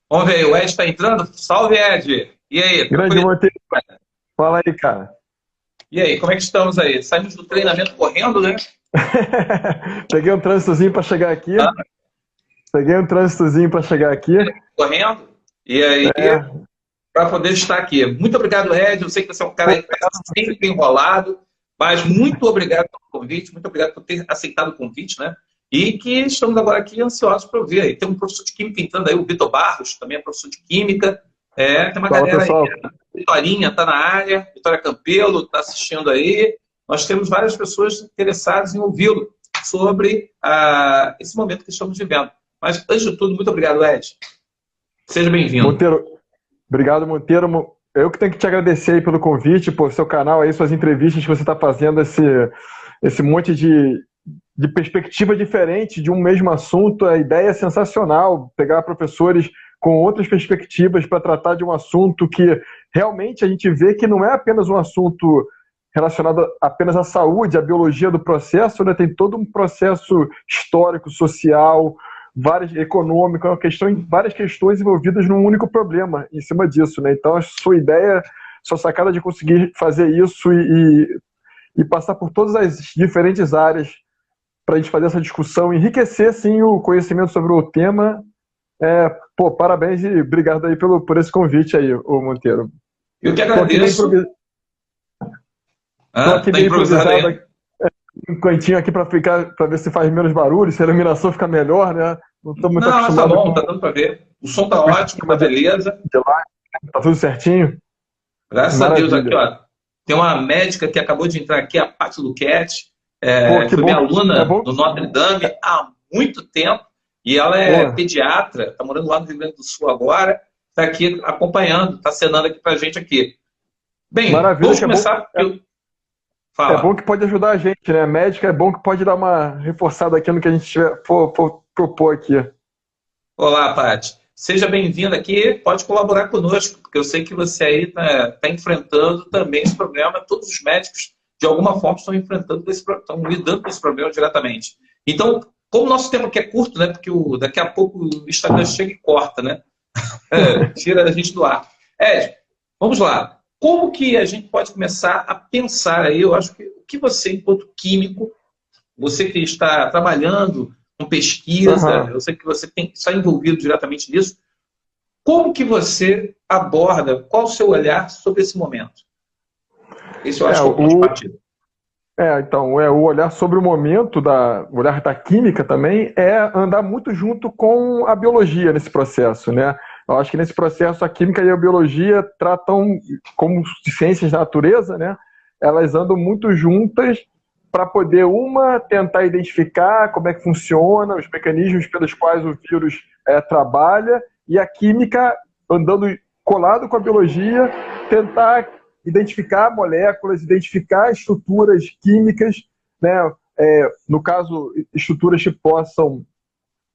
Vamos ver, o Ed está entrando? Salve, Ed! E aí, Grande tranquilo? Monteiro, fala aí, cara. E aí, como é que estamos aí? Saímos do treinamento correndo, né? Peguei um trânsitozinho para chegar aqui. Tá Peguei um trânsitozinho para chegar aqui. correndo. E aí, É, para poder estar aqui. Muito obrigado, Ed. Eu sei que você é um cara pô, aí que está sempre enrolado, mas muito obrigado pelo convite, muito obrigado por ter aceitado o convite, né? E que estamos agora aqui ansiosos para ouvir aí. Tem um professor de Química entrando aí, o Vitor Barros, também é professor de Química. É, tem uma fala, galera aí. pessoal. Vitorinha está na área, Vitória Campelo está assistindo aí. Nós temos várias pessoas interessadas em ouvi-lo sobre esse momento que estamos vivendo. Mas, antes de tudo, muito obrigado, Ed. Seja bem-vindo. Monteiro, obrigado, Monteiro. Eu que tenho que te agradecer aí pelo convite, por seu canal aí, suas entrevistas que você está fazendo, esse monte de perspectiva diferente de um mesmo assunto. A ideia é sensacional, pegar professores com outras perspectivas para tratar de um assunto que realmente a gente vê que não é apenas um assunto relacionado apenas à saúde, à biologia do processo, né? Tem todo um processo histórico, social, várias, econômico, é uma questão, várias questões envolvidas num único problema em cima disso, né? Então a sua ideia, sua sacada de conseguir fazer isso e passar por todas as diferentes áreas para a gente fazer essa discussão, enriquecer sim o conhecimento sobre o tema. Pô, parabéns e obrigado aí por esse convite aí, ô Monteiro. Eu que Tô aqui meio, agradeço. tô Ah, aqui tá meio improvisado improvisado, aí? um cantinho aqui para ficar, para ver se faz menos barulho, se a iluminação fica melhor, né? Não estou muito Não, mas tá acostumado bom, com tá dando para ver. O som tá o ótimo, esquema tá beleza. de lá, tá tudo certinho. Graças a Deus, aqui, Maravilha. ó. Tem uma médica que acabou de entrar aqui, a Paty Luquete. Pô, que Foi minha bom. É aluna bom. do Notre Dame há muito tempo. E ela é Pô, pediatra, está morando lá no Rio Grande do Sul agora. Está aqui acompanhando, está cenando aqui para a gente aqui. Bem, maravilha, vamos que é bom. começar. É bom Fala. que pode ajudar a gente, né? Médica é bom que pode dar uma reforçada aqui no que a gente tiver, for propor aqui. Olá, Paty. Seja bem-vinda aqui, pode colaborar conosco, porque eu sei que você aí está enfrentando também esse problema. Todos os médicos, de alguma forma, estão enfrentando estão lidando com esse problema diretamente. Então, como o nosso tempo aqui é curto, né? Porque daqui a pouco o Instagram chega e corta, né? Tira a gente do ar. Ed, vamos lá. Como que a gente pode começar a pensar aí? Eu acho que o que você, enquanto químico, você que está trabalhando com pesquisa, Aham. eu sei que você está envolvido diretamente nisso, como que você aborda, qual o seu olhar sobre esse momento? Esse eu É, acho que é o ponto de o, partida. então, o olhar sobre o momento, o olhar da química também, é andar muito junto com a biologia nesse processo, né? Eu acho que nesse processo a química e a biologia tratam como ciências da natureza, né? Elas andam muito juntas para poder uma tentar identificar como é que funciona, os mecanismos pelos quais o vírus trabalha, e a química andando colado com a biologia, tentar identificar moléculas, identificar estruturas químicas, né? No caso, estruturas que possam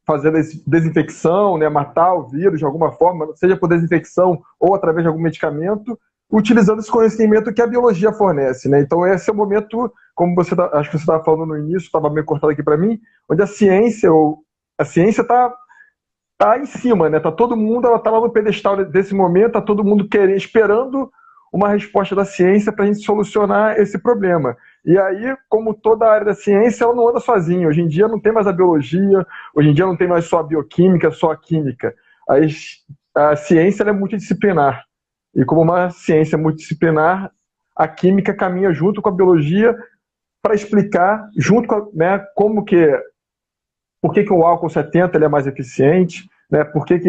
fazer desinfecção, né? Matar o vírus de alguma forma, seja por desinfecção ou através de algum medicamento, utilizando esse conhecimento que a biologia fornece, né? Então esse é o momento, como acho que você estava falando no início, estava meio cortado aqui para mim, onde a ciência está em cima, né? Tá todo mundo, ela está lá no pedestal desse momento, tá todo mundo querendo, esperando uma resposta da ciência para a gente solucionar esse problema. E aí, como toda a área da ciência, ela não anda sozinha. Hoje em dia não tem mais a biologia, hoje em dia não tem mais só a bioquímica, só a química. A ciência é multidisciplinar. E como uma ciência multidisciplinar, a química caminha junto com a biologia para explicar, junto com né, por que o álcool 70 ele é mais eficiente, né, por que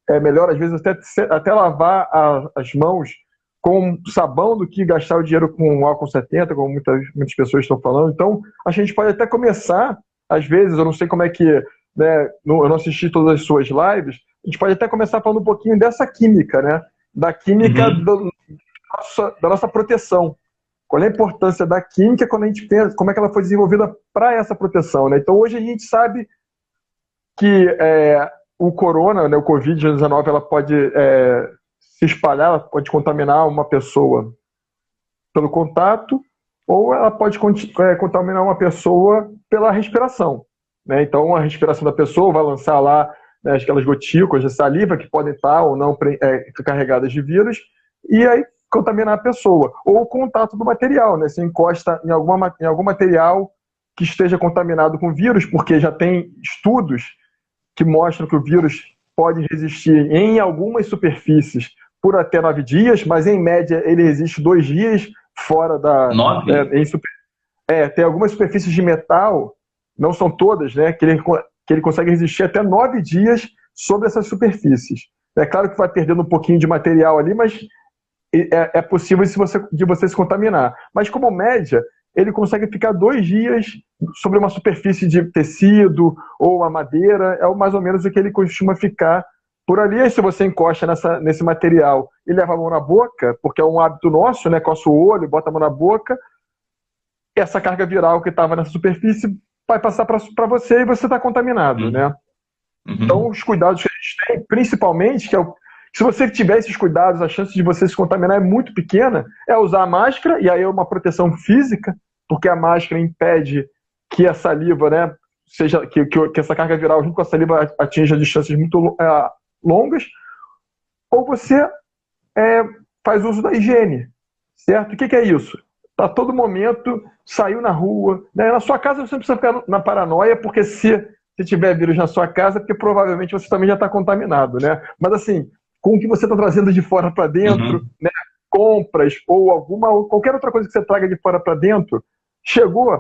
é melhor, às vezes, até lavar as mãos com sabão do que gastar o dinheiro com álcool 70, como muitas pessoas estão falando. Então, a gente pode até começar, às vezes, eu não sei como é que, né, eu não assisti todas as suas lives, a gente pode até começar falando um pouquinho dessa química, né, da química Uhum. da nossa proteção. Qual é a importância da química quando a gente pensa, como é que ela foi desenvolvida para essa proteção, né? Então, hoje a gente sabe que o corona, né, o Covid-19, ela pode se espalhar, ela pode contaminar uma pessoa pelo contato, ou ela pode contaminar uma pessoa pela respiração, né? Então, a respiração da pessoa vai lançar lá né, aquelas gotículas de saliva que podem estar ou não carregadas de vírus, e aí contaminar a pessoa. Ou o contato do material, né? Se encosta em algum material que esteja contaminado com vírus, porque já tem estudos que mostram que o vírus pode resistir em algumas superfícies por até 9 dias, mas em média ele resiste 2 dias fora da... 9? Tem algumas superfícies de metal, não são todas, né, que ele consegue resistir até 9 dias sobre essas superfícies. É claro que vai perdendo um pouquinho de material ali, mas é possível de você se contaminar. Mas como média, ele consegue ficar 2 dias sobre uma superfície de tecido ou uma madeira, é mais ou menos o que ele costuma ficar por ali. Aí, se você encosta nesse material e leva a mão na boca, porque é um hábito nosso, né, coça o olho, bota a mão na boca, essa carga viral que estava nessa superfície vai passar para você e você está contaminado, né? Uhum. Então, os cuidados que a gente tem, principalmente, se você tiver esses cuidados, a chance de você se contaminar é muito pequena, é usar a máscara, e aí é uma proteção física, porque a máscara impede que a saliva, né, que essa carga viral junto com a saliva atinja distâncias muito longas, ou você faz uso da higiene, certo? O que é isso? A todo momento, saiu na rua, né? Na sua casa você não precisa ficar na paranoia, porque se tiver vírus na sua casa, porque provavelmente você também já está contaminado, né? Mas assim, com o que você está trazendo de fora para dentro, né? Compras ou qualquer outra coisa que você traga de fora para dentro, chegou,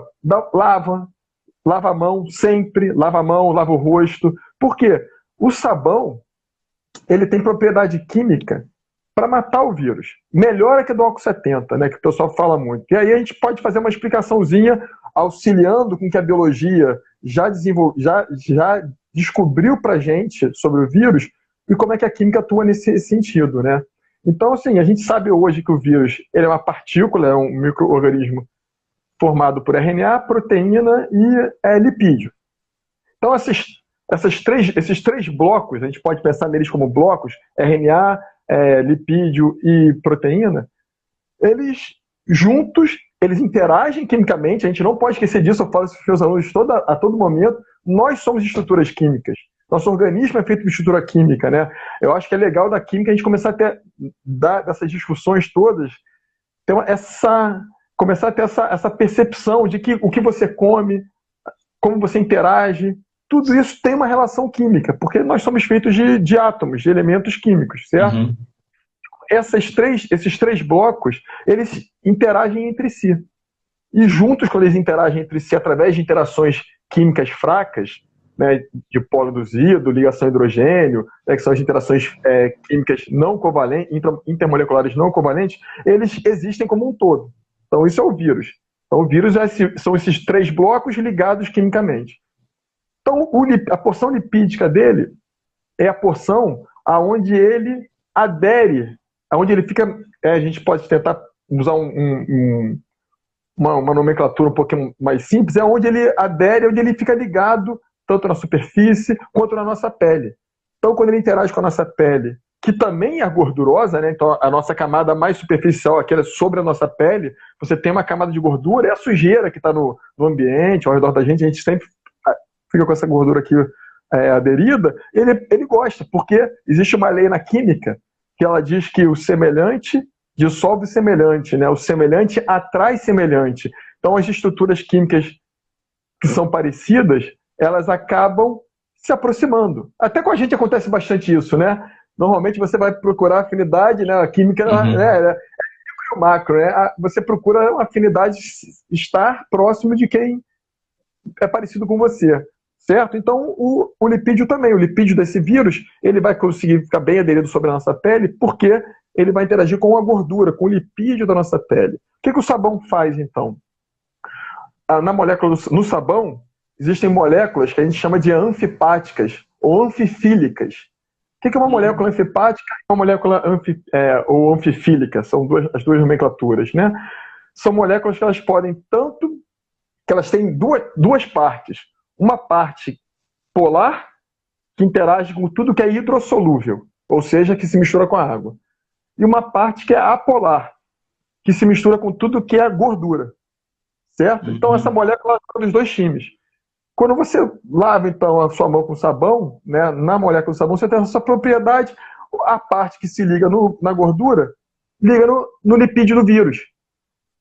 lava a mão sempre, lava a mão, lava o rosto. Por quê? O sabão, ele tem propriedade química para matar o vírus. Melhor que do álcool 70, né, que o pessoal fala muito. E aí a gente pode fazer uma explicaçãozinha auxiliando com que a biologia já descobriu para a gente sobre o vírus e como é que a química atua nesse sentido, né? Então, assim, a gente sabe hoje que o vírus ele é uma partícula, é um micro-organismo formado por RNA, proteína e lipídio. Então, esses três blocos, a gente pode pensar neles como blocos, RNA, lipídio e proteína, eles juntos, eles interagem quimicamente, a gente não pode esquecer disso, eu falo isso para os meus alunos a todo momento, nós somos estruturas químicas, nosso organismo é feito de estrutura química, né? Eu acho que é legal da química a gente começar a ter, dessas discussões todas, começar a ter essa percepção de que o que você come, como você interage, tudo isso tem uma relação química, porque nós somos feitos de átomos, de elementos químicos, certo? Uhum. Esses três blocos, eles interagem entre si. E juntos, quando eles interagem entre si através de interações químicas fracas, né, de polo induzido, ligação a hidrogênio, né, que são as interações químicas não covalentes, intermoleculares não covalentes, eles existem como um todo. Então, isso é o vírus. Então, o vírus são esses três blocos ligados quimicamente. Então, a porção lipídica dele é a porção aonde ele adere, aonde ele fica. A gente pode tentar usar uma nomenclatura um pouquinho mais simples, é onde ele adere, onde ele fica ligado tanto na superfície quanto na nossa pele. Então, quando ele interage com a nossa pele, que também é gordurosa, né? Então a nossa camada mais superficial, aquela sobre a nossa pele, você tem uma camada de gordura, é a sujeira que está no ambiente, ao redor da gente, a gente sempre fica com essa gordura aqui aderida, ele gosta, porque existe uma lei na química que ela diz que o semelhante dissolve o semelhante, né? O semelhante atrai semelhante. Então as estruturas químicas que são parecidas, elas acabam se aproximando. Até com a gente acontece bastante isso, né? Normalmente você vai procurar afinidade, né? A química é o macro, né? Você procura uma afinidade estar próximo de quem é parecido com você, certo? Então o lipídio também, o lipídio desse vírus, ele vai conseguir ficar bem aderido sobre a nossa pele, porque ele vai interagir com a gordura, com o lipídio da nossa pele. O que o sabão faz, então? Na molécula no sabão, existem moléculas que a gente chama de anfipáticas ou anfifílicas. O que é uma molécula anfipática e uma molécula ou anfifílica? São as duas nomenclaturas, né? São moléculas que elas podem que elas têm duas partes. Uma parte polar, que interage com tudo que é hidrossolúvel, ou seja, que se mistura com a água. E uma parte que é apolar, que se mistura com tudo que é gordura. Certo? Então essa molécula é dos dois times. Quando você lava, então, a sua mão com sabão, né, na molécula do sabão, você tem essa propriedade, a parte que se liga na gordura, liga no lipídio do vírus.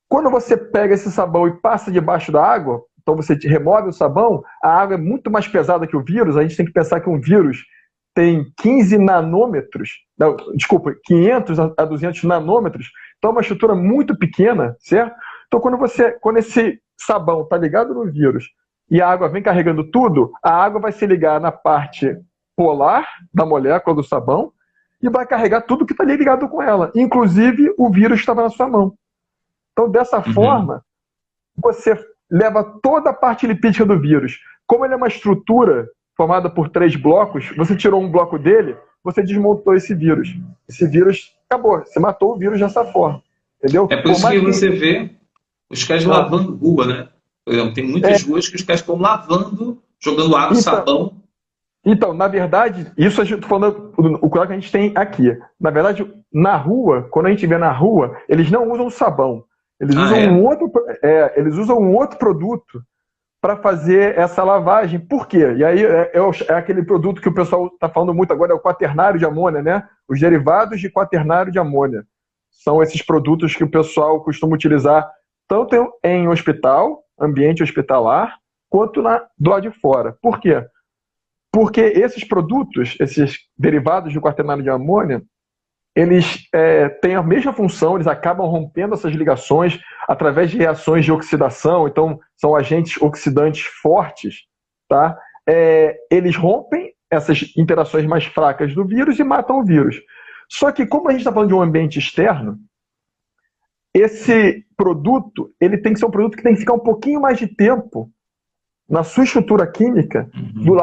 Quando você pega esse sabão e passa debaixo da água, então você remove o sabão, a água é muito mais pesada que o vírus, a gente tem que pensar que um vírus tem 15 nanômetros, não, desculpa, 500 a 200 nanômetros, então é uma estrutura muito pequena, certo? Então quando esse sabão está ligado no vírus e a água vem carregando tudo, a água vai se ligar na parte polar da molécula do sabão e vai carregar tudo que está ligado com ela, inclusive o vírus que estava na sua mão. Então, dessa forma, você leva toda a parte lipídica do vírus. Como ele é uma estrutura formada por 3 blocos, você tirou um bloco dele, você desmontou esse vírus. Esse vírus acabou, você matou o vírus dessa forma. Entendeu? É por isso que você vê os caras lavando rua, né? Por exemplo, tem muitas ruas que os caras estão lavando, jogando água, sabão. Então, na verdade, isso a gente está falando o que a gente tem aqui. Na verdade, na rua, quando a gente vê na rua, eles não usam sabão. Eles usam um outro produto para fazer essa lavagem. Por quê? E aí é aquele produto que o pessoal está falando muito agora, é o quaternário de amônia, né? Os derivados de quaternário de amônia. São esses produtos que o pessoal costuma utilizar tanto em hospital, ambiente hospitalar, quanto do lado de fora. Por quê? Porque esses produtos, esses derivados de quaternário de amônia, eles têm a mesma função, eles acabam rompendo essas ligações através de reações de oxidação, então são agentes oxidantes fortes, tá? Eles rompem essas interações mais fracas do vírus e matam o vírus. Só que como a gente está falando de um ambiente externo, esse produto ele tem que ser um produto que tem que ficar um pouquinho mais de tempo na sua estrutura química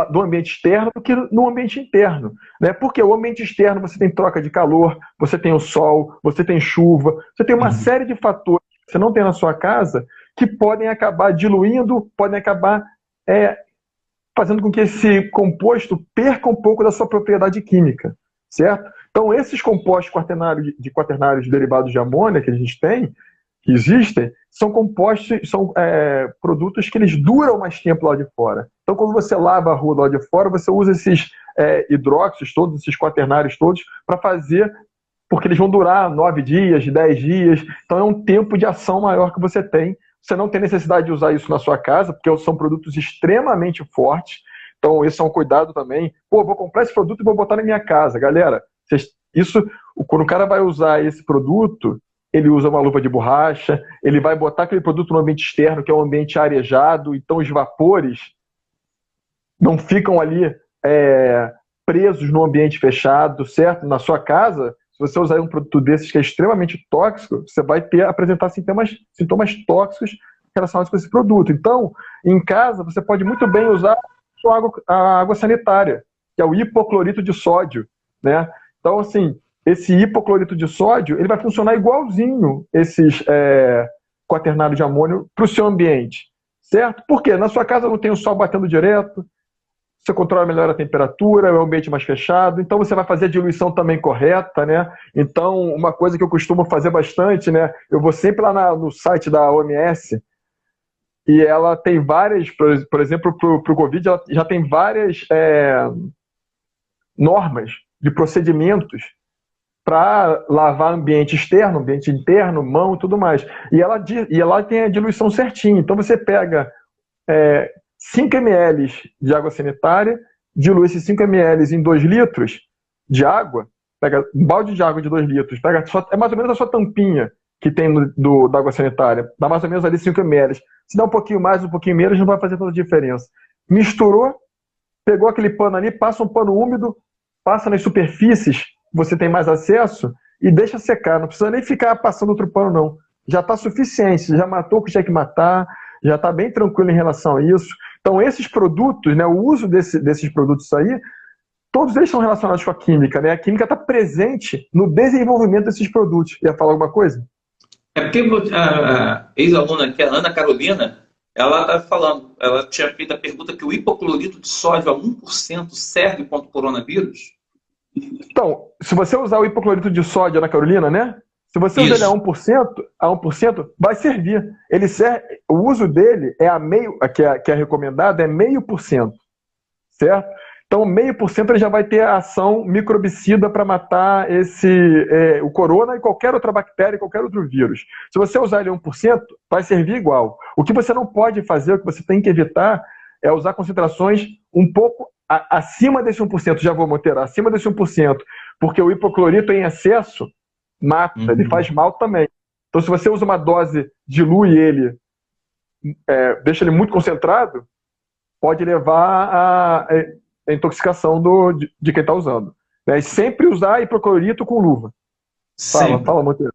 do ambiente externo do que no ambiente interno, né? Porque o ambiente externo você tem troca de calor, você tem o sol, você tem chuva, você tem uma série de fatores que você não tem na sua casa que podem acabar diluindo, podem acabar fazendo com que esse composto perca um pouco da sua propriedade química, certo? Então esses compostos quaternários derivados de amônia que a gente tem, que existem, são compostos, são produtos que eles duram mais tempo lá de fora. Então, quando você lava a rua lá de fora, você usa esses hidróxidos todos, esses quaternários todos, para fazer, porque eles vão durar 9 dias, 10 dias. Então, é um tempo de ação maior que você tem. Você não tem necessidade de usar isso na sua casa, porque são produtos extremamente fortes. Então, esse é um cuidado também. Pô, vou comprar esse produto e vou botar na minha casa. Galera, quando o cara vai usar esse produto, ele usa uma luva de borracha, ele vai botar aquele produto no ambiente externo, que é um ambiente arejado, então os vapores não ficam ali presos no ambiente fechado, certo? Na sua casa, se você usar um produto desses que é extremamente tóxico, você vai apresentar sintomas tóxicos relacionados com esse produto. Então, em casa, você pode muito bem usar a água sanitária, que é o hipoclorito de sódio, né? Então, assim, esse hipoclorito de sódio ele vai funcionar igualzinho esses quaternários de amônio para o seu ambiente, certo? Por quê? Na sua casa não tem o sol batendo direto, você controla melhor a temperatura, é um ambiente mais fechado, então você vai fazer a diluição também correta, né? Então, uma coisa que eu costumo fazer bastante, né? Eu vou sempre lá no site da OMS e ela tem várias, por exemplo, para o Covid, ela já tem várias normas de procedimentos para lavar ambiente externo, ambiente interno, mão e tudo mais. E ela tem a diluição certinha. Então você pega 5 ml de água sanitária, dilui esses 5 ml em 2 litros de água, pega um balde de água de 2 litros, é mais ou menos a sua tampinha que tem da água sanitária, dá mais ou menos ali 5 ml. Se dá um pouquinho mais, um pouquinho menos, não vai fazer tanta diferença. Misturou, pegou aquele pano ali, passa um pano úmido, passa nas superfícies você tem mais acesso e deixa secar. Não precisa nem ficar passando outro pano, não. Já está suficiente, já matou o que tinha que matar, já está bem tranquilo em relação a isso. Então, esses produtos, né, o uso desses produtos aí, todos eles estão relacionados com a química, né? A química está presente no desenvolvimento desses produtos. Ia falar alguma coisa? É porque a ex-aluna aqui, a Ana Carolina, ela está falando, ela tinha feito a pergunta que o hipoclorito de sódio a 1% serve contra o coronavírus? Então, se você usar o hipoclorito de sódio, Ana Carolina, né? Se você usa ele Isso. a 1%, vai servir. O uso dele que é recomendado, é 0,5%, certo? Então, 0,5% ele já vai ter a ação microbicida para matar o corona e qualquer outra bactéria, qualquer outro vírus. Se você usar ele 1%, vai servir igual. O que você não pode fazer, o que você tem que evitar, é usar concentrações um pouco acima desse 1%, já vou manter, acima desse 1%, porque o hipoclorito em excesso mata, ele faz mal também. Então, se você usa uma dose, dilui ele, deixa ele muito concentrado, pode levar a intoxicação de quem está usando. E sempre usar hipoclorito com luva. Fala, Monteiro.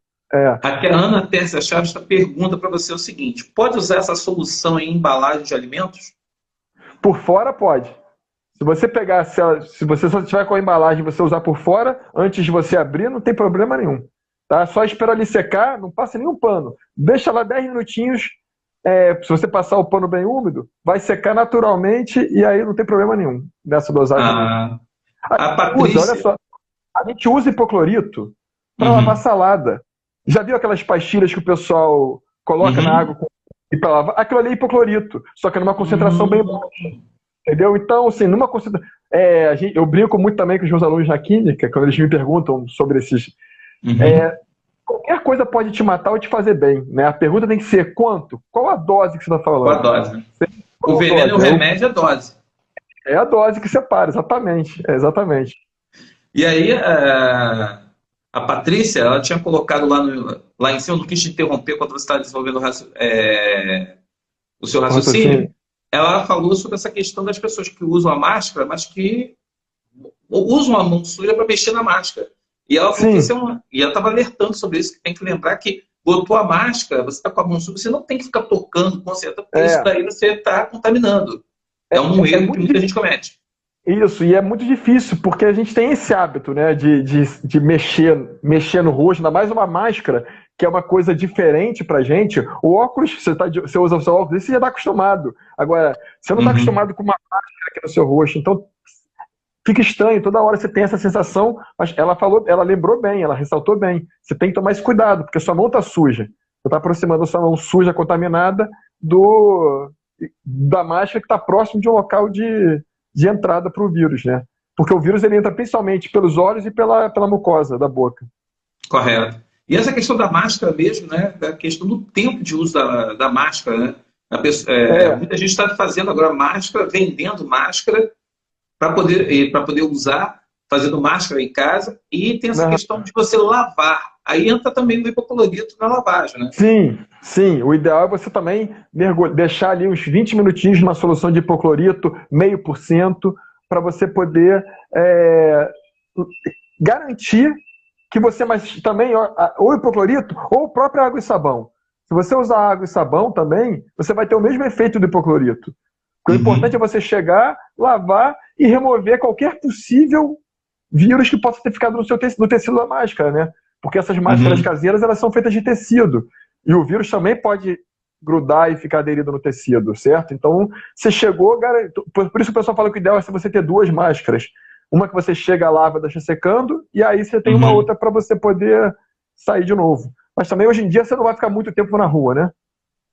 Aqui a Ana Tércia Chaves pergunta para você o seguinte: pode usar essa solução em embalagem de alimentos? Por fora, pode. Se você pegar, se você só tiver com a embalagem e você usar por fora, antes de você abrir, não tem problema nenhum. Tá? Só espera ele secar, não passa nenhum pano. Deixa lá 10 minutinhos. Se você passar o pano bem úmido, vai secar naturalmente e aí não tem problema nenhum nessa dosagem. A Patrícia... olha só, a gente usa hipoclorito para lavar salada. Já viu aquelas pastilhas que o pessoal coloca na água para lavar? Aquilo ali é hipoclorito, só que numa concentração bem baixa. Entendeu? Então, assim, numa concentração... eu brinco muito também com os meus alunos na química, quando eles me perguntam sobre esses... qualquer coisa pode te matar ou te fazer bem, né? A pergunta tem que ser quanto? Qual a dose que você está falando? Qual a dose? O veneno e o remédio é a dose. É a dose que separa, exatamente. E aí, a Patrícia, ela tinha colocado lá em cima, não quis te interromper quando você estava desenvolvendo o seu raciocínio. Ela falou sobre essa questão das pessoas que usam a máscara, mas que usam a mão suja para mexer na máscara. E ela falou e ela estava alertando sobre isso, que tem que lembrar que botou a máscara, você está com a mão suja, você não tem que ficar tocando, concentrando, porque isso daí você está contaminando. É um erro que muita gente comete. Isso, e é muito difícil, porque a gente tem esse hábito, né, de mexer no rosto, ainda mais uma máscara, que é uma coisa diferente pra gente. O óculos, você usa o seu óculos, você já está acostumado. Agora, você não está acostumado com uma máscara aqui no seu rosto, então fica estranho, toda hora você tem essa sensação, mas ela lembrou bem, ela ressaltou bem. Você tem que tomar esse cuidado, porque sua mão está suja. Você está aproximando a sua mão suja, contaminada, da máscara que está próximo de um local de entrada para o vírus, né? Porque o vírus ele entra principalmente pelos olhos e pela mucosa da boca. Correto. E essa questão da máscara mesmo, né? Da questão do tempo de uso da máscara, né? Muita gente está fazendo agora máscara, vendendo máscara para poder usar, fazendo máscara em casa, e tem essa questão de você lavar. Aí entra também o hipoclorito na lavagem, né? Sim. O ideal é você também deixar ali uns 20 minutinhos numa solução de hipoclorito, 0,5%, para você poder garantir que você, mas também, ou hipoclorito, ou própria água e sabão. Se você usar água e sabão também, você vai ter o mesmo efeito do hipoclorito. O importante é você chegar, lavar e remover qualquer possível vírus que possa ter ficado no tecido da máscara, né? Porque essas máscaras caseiras, elas são feitas de tecido. E o vírus também pode grudar e ficar aderido no tecido, certo? Então, você chegou... Por isso o pessoal fala que o ideal é você ter 2 máscaras. Uma que você chega, lava, deixa secando, e aí você tem uma outra para você poder sair de novo. Mas também, hoje em dia, você não vai ficar muito tempo na rua, né?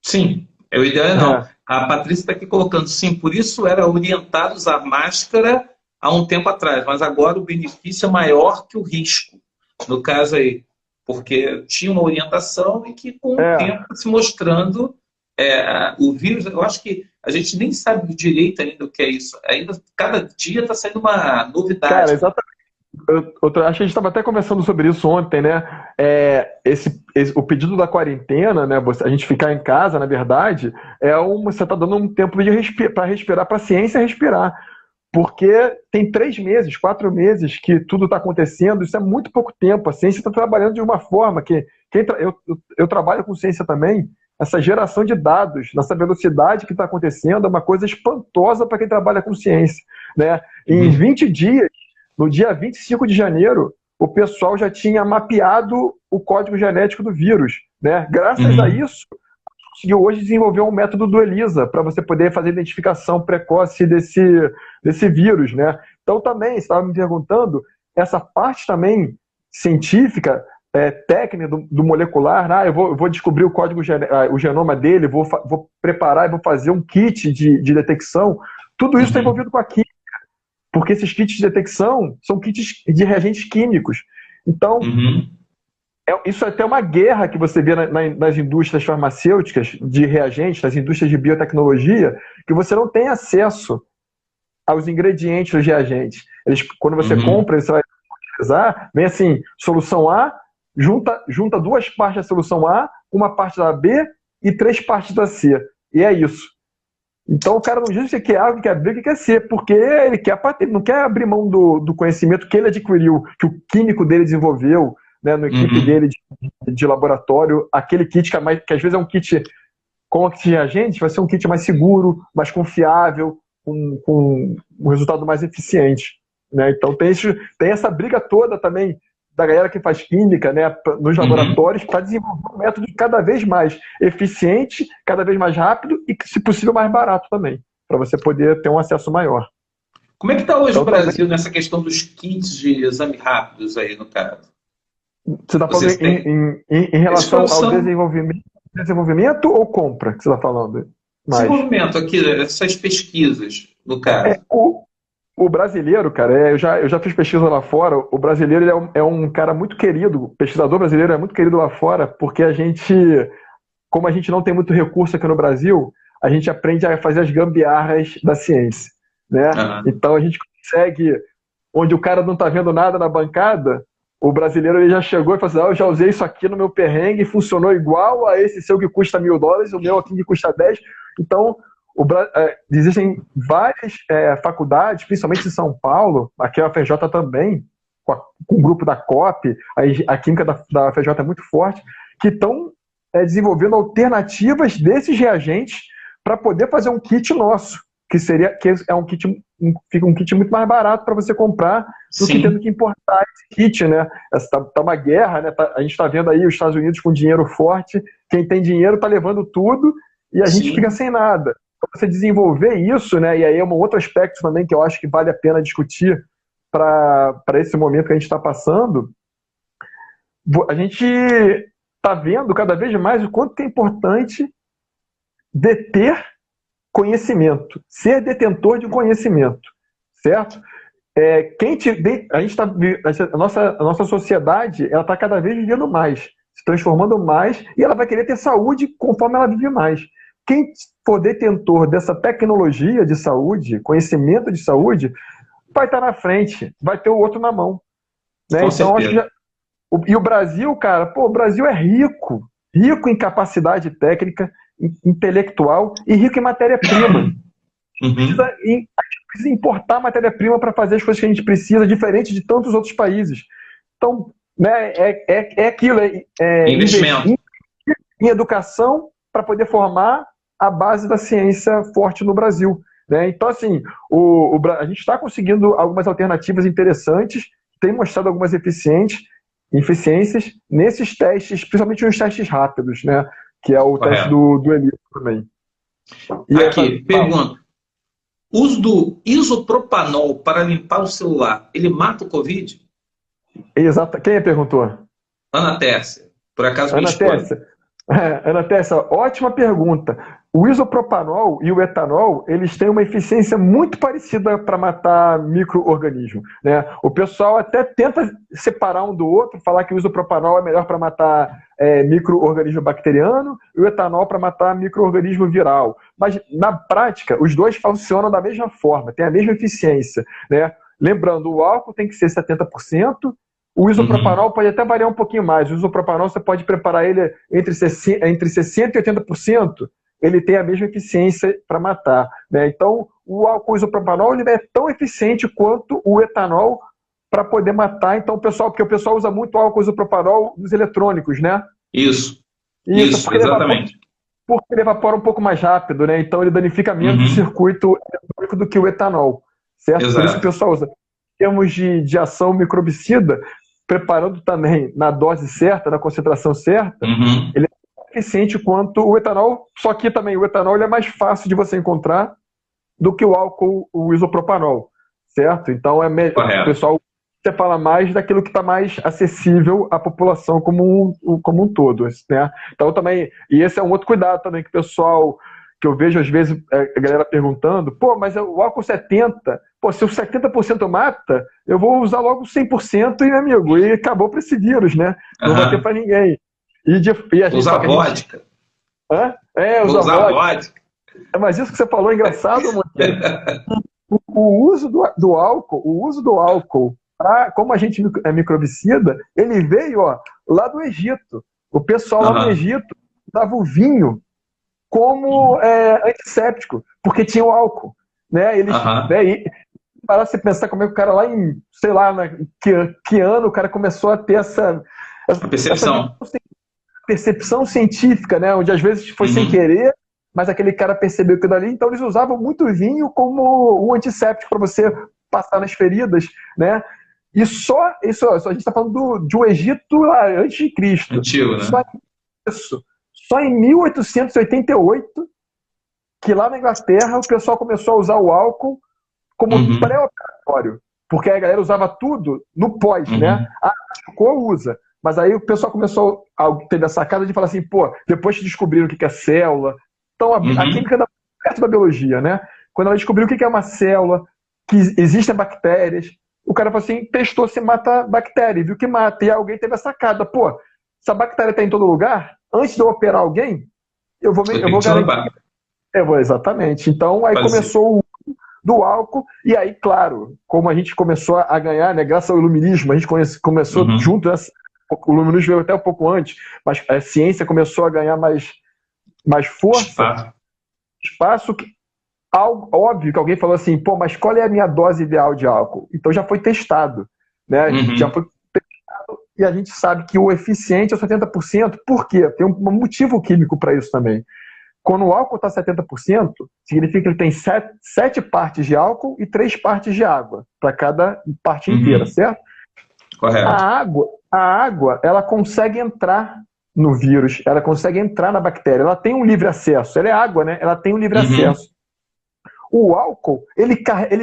Sim, o ideal não. A Patrícia está aqui colocando, sim, por isso era orientado a usar máscara há um tempo atrás, mas agora o benefício é maior que o risco. No caso aí, porque tinha uma orientação e que com o tempo se mostrando o vírus, eu acho que a gente nem sabe direito ainda o que é isso. Ainda cada dia está saindo uma novidade. Cara, exatamente. Acho que a gente estava até conversando sobre isso ontem, né? O pedido da quarentena, né? A gente ficar em casa, na verdade, você está dando um tempo para respirar, para a ciência respirar. Porque tem 3 meses, 4 meses que tudo está acontecendo, isso é muito pouco tempo. A ciência está trabalhando de uma forma que... Eu trabalho com ciência também, essa geração de dados, nessa velocidade que está acontecendo, é uma coisa espantosa para quem trabalha com ciência, né? Em 20 dias, no dia 25 de janeiro, o pessoal já tinha mapeado o código genético do vírus, né? Graças a isso, conseguiu hoje desenvolver um método do ELISA para você poder fazer identificação precoce desse vírus, né? Então também, você estava me perguntando, essa parte também científica técnica do molecular, eu vou descobrir o código, o genoma dele, vou preparar e vou fazer um kit de detecção. Tudo isso está envolvido com a química, porque esses kits de detecção são kits de reagentes químicos. Então, isso é até uma guerra que você vê nas indústrias farmacêuticas de reagentes, nas indústrias de biotecnologia, que você não tem acesso aos ingredientes dos reagentes. Quando você compra, você vai utilizar, vem assim, solução A, junta 2 partes da solução A, uma parte da B e 3 partes da C. E é isso. Então o cara não diz que quer A, que quer B, que quer C, porque ele não quer abrir mão do conhecimento que ele adquiriu, que o químico dele desenvolveu, né, na equipe dele de laboratório, aquele kit que às vezes é um kit com reagentes, vai ser um kit mais seguro, mais confiável, com um resultado mais eficiente. Né? Então tem essa briga toda também da galera que faz química, né, nos laboratórios, para desenvolver um método cada vez mais eficiente, cada vez mais rápido e, se possível, mais barato também, para você poder ter um acesso maior. Como é que está hoje o Brasil nessa questão dos kits de exame rápidos aí, no caso? Você está falando em relação ao desenvolvimento ou compra que você está falando? Desenvolvimento aqui, essas pesquisas, no caso. O brasileiro, cara, eu já fiz pesquisa lá fora, o brasileiro é um cara muito querido, o pesquisador brasileiro é muito querido lá fora, porque como a gente não tem muito recurso aqui no Brasil, a gente aprende a fazer as gambiarras da ciência, né? Então a gente consegue, onde o cara não está vendo nada na bancada, o brasileiro ele já chegou e falou assim, eu já usei isso aqui no meu perrengue, funcionou igual a esse seu que custa $1.000, o meu aqui que custa 10. Então, existem várias faculdades, principalmente em São Paulo, aqui a UFRJ também, com o grupo da COP, a química da UFRJ é muito forte, que estão desenvolvendo alternativas desses reagentes para poder fazer um kit nosso, que é um kit, fica um kit muito mais barato para você comprar do que tendo que importar esse kit, né? Tá uma guerra, né? A gente está vendo aí os Estados Unidos com dinheiro forte, quem tem dinheiro está levando tudo e a gente fica sem nada. Para você desenvolver isso, né? E aí é um outro aspecto também que eu acho que vale a pena discutir para esse momento que a gente está passando. A gente está vendo cada vez mais o quanto que é importante deter conhecimento, ser detentor de conhecimento, certo? A nossa sociedade ela está cada vez vivendo mais, se transformando mais, e ela vai querer ter saúde conforme ela vive mais. Quem for detentor dessa tecnologia de saúde, conhecimento de saúde, vai estar na frente, vai ter o outro na mão. Né? Então, acho que e o Brasil, cara, o Brasil é rico em capacidade técnica, intelectual e rico em matéria-prima. A gente precisa importar matéria-prima para fazer as coisas que a gente precisa, diferente de tantos outros países. Então, né, é aquilo, investimento em educação para poder formar a base da ciência forte no Brasil. Né? Então, assim, a gente está conseguindo algumas alternativas interessantes, tem mostrado algumas eficiências nesses testes, principalmente nos testes rápidos, né? Que é o teste do Elito também. Aqui, pergunta. Uso do isopropanol para limpar o celular, ele mata o Covid? Exato. Quem perguntou? Ana Tércia. Por acaso Ana Tércia. Ana Tércia, ótima pergunta. O isopropanol e o etanol, eles têm uma eficiência muito parecida para matar micro-organismos. Né? O pessoal até tenta separar um do outro, falar que o isopropanol é melhor para matar micro-organismo bacteriano e o etanol para matar micro-organismo viral. Mas, na prática, os dois funcionam da mesma forma, têm a mesma eficiência. Né? Lembrando, o álcool tem que ser 70%, o isopropanol pode até variar um pouquinho mais. O isopropanol você pode preparar ele entre 60% e 80%, ele tem a mesma eficiência para matar. Né? Então, o álcool isopropanol ele é tão eficiente quanto o etanol para poder matar. Então, porque o pessoal usa muito álcool isopropanol nos eletrônicos, né? Isso, exatamente. Porque ele evapora um pouco mais rápido, né? Então ele danifica menos o circuito eletrônico do que o etanol, certo? Exato. Por isso que o pessoal usa. Em termos de ação microbicida, preparando também na dose certa, na concentração certa, ele é eficiente quanto o etanol, só que também o etanol ele é mais fácil de você encontrar do que o álcool, o isopropanol, certo? Então o pessoal você fala mais daquilo que está mais acessível à população como um todo, né? Então também, e esse é um outro cuidado também que o pessoal, que eu vejo às vezes a galera perguntando, pô, mas o álcool 70, pô, se o 70% mata, eu vou usar logo 100% e, meu amigo, e acabou para esse vírus, né? Não vai ter para ninguém. E a gente, usar vodka. Hã? Vou usar vodka. Mas isso que você falou é engraçado, Monteiro. O uso do álcool, como agente microbicida, ele veio lá do Egito. O pessoal lá no Egito usava o vinho como antisséptico, porque tinha o álcool. Né? Eles, para você pensar como é que o cara lá em, sei lá, que ano o cara começou a ter essa percepção científica, né? Onde às vezes foi sem querer, mas aquele cara percebeu que dali, então eles usavam muito vinho como um antisséptico para você passar nas feridas, né? E só a gente está falando de um Egito antes de Cristo. Antigo, né? Só em 1888, que lá na Inglaterra o pessoal começou a usar o álcool como pré-operatório, porque a galera usava tudo no pós, né? Machucou, usa. Mas aí o pessoal começou a ter a sacada de falar assim, pô, depois que descobriram o que é célula. Então, a química da perto da biologia, né? Quando ela descobriu o que é uma célula, que existem bactérias, o cara falou assim, testou se mata bactéria, viu que mata. E alguém teve a sacada, pô, se a bactéria está em todo lugar, antes de eu operar alguém, eu vou garantir. Exatamente. Então, aí começou o do álcool, e aí, claro, como a gente começou a ganhar, né, graças ao iluminismo, a gente começou junto, o iluminismo veio até um pouco antes, mas a ciência começou a ganhar mais força, espaço que, óbvio que alguém falou assim, pô, mas qual é a minha dose ideal de álcool? Então já foi testado, né? Já foi testado e a gente sabe que o eficiente é 70%, por quê? Tem um motivo químico para isso também. Quando o álcool está 70%, significa que ele tem 7 partes de álcool e 3 partes de água, para cada parte inteira, certo? Correto. A água, ela consegue entrar no vírus, ela consegue entrar na bactéria, ela tem um livre acesso, ela é água, né? Ela tem um livre acesso. O álcool, ele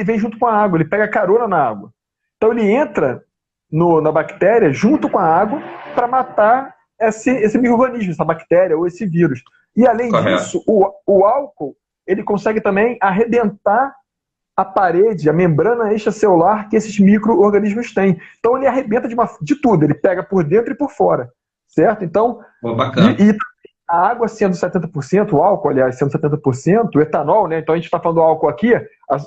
vem junto com a água, ele pega carona na água. Então ele entra na bactéria junto com a água para matar esse micro-organismo, essa bactéria ou esse vírus. E além disso, o álcool, ele consegue também arrebentar a parede, a membrana extracelular que esses micro-organismos têm. Então ele arrebenta de tudo, ele pega por dentro e por fora. Certo? Então, e a água sendo 70%, o álcool, aliás, sendo 70%, o etanol, né? Então a gente está falando do álcool aqui,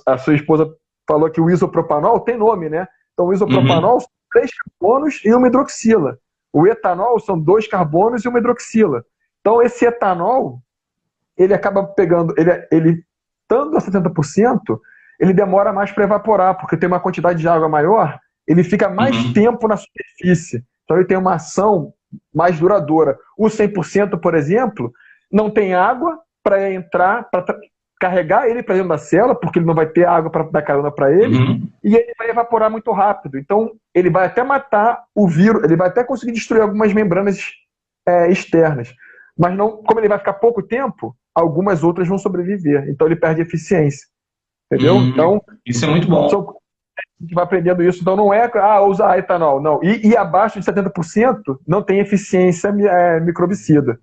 a sua esposa falou que o isopropanol tem nome, né? Então o isopropanol são 3 carbonos e uma hidroxila. O etanol são 2 carbonos e uma hidroxila. Então esse etanol, ele acaba pegando, ele estando a 70%, ele demora mais para evaporar, porque tem uma quantidade de água maior, ele fica mais tempo na superfície. Então ele tem uma ação mais duradoura. O 100%, por exemplo, não tem água para entrar, para carregar ele para dentro da célula, porque ele não vai ter água para dar carona para ele, e ele vai evaporar muito rápido. Então, ele vai até matar o vírus, ele vai até conseguir destruir algumas membranas externas. Mas não, como ele vai ficar pouco tempo, algumas outras vão sobreviver. Então, ele perde eficiência. Entendeu? Então, isso é muito bom. A gente vai aprendendo isso, então não é usar etanol, não. E abaixo de 70% não tem eficiência microbicida.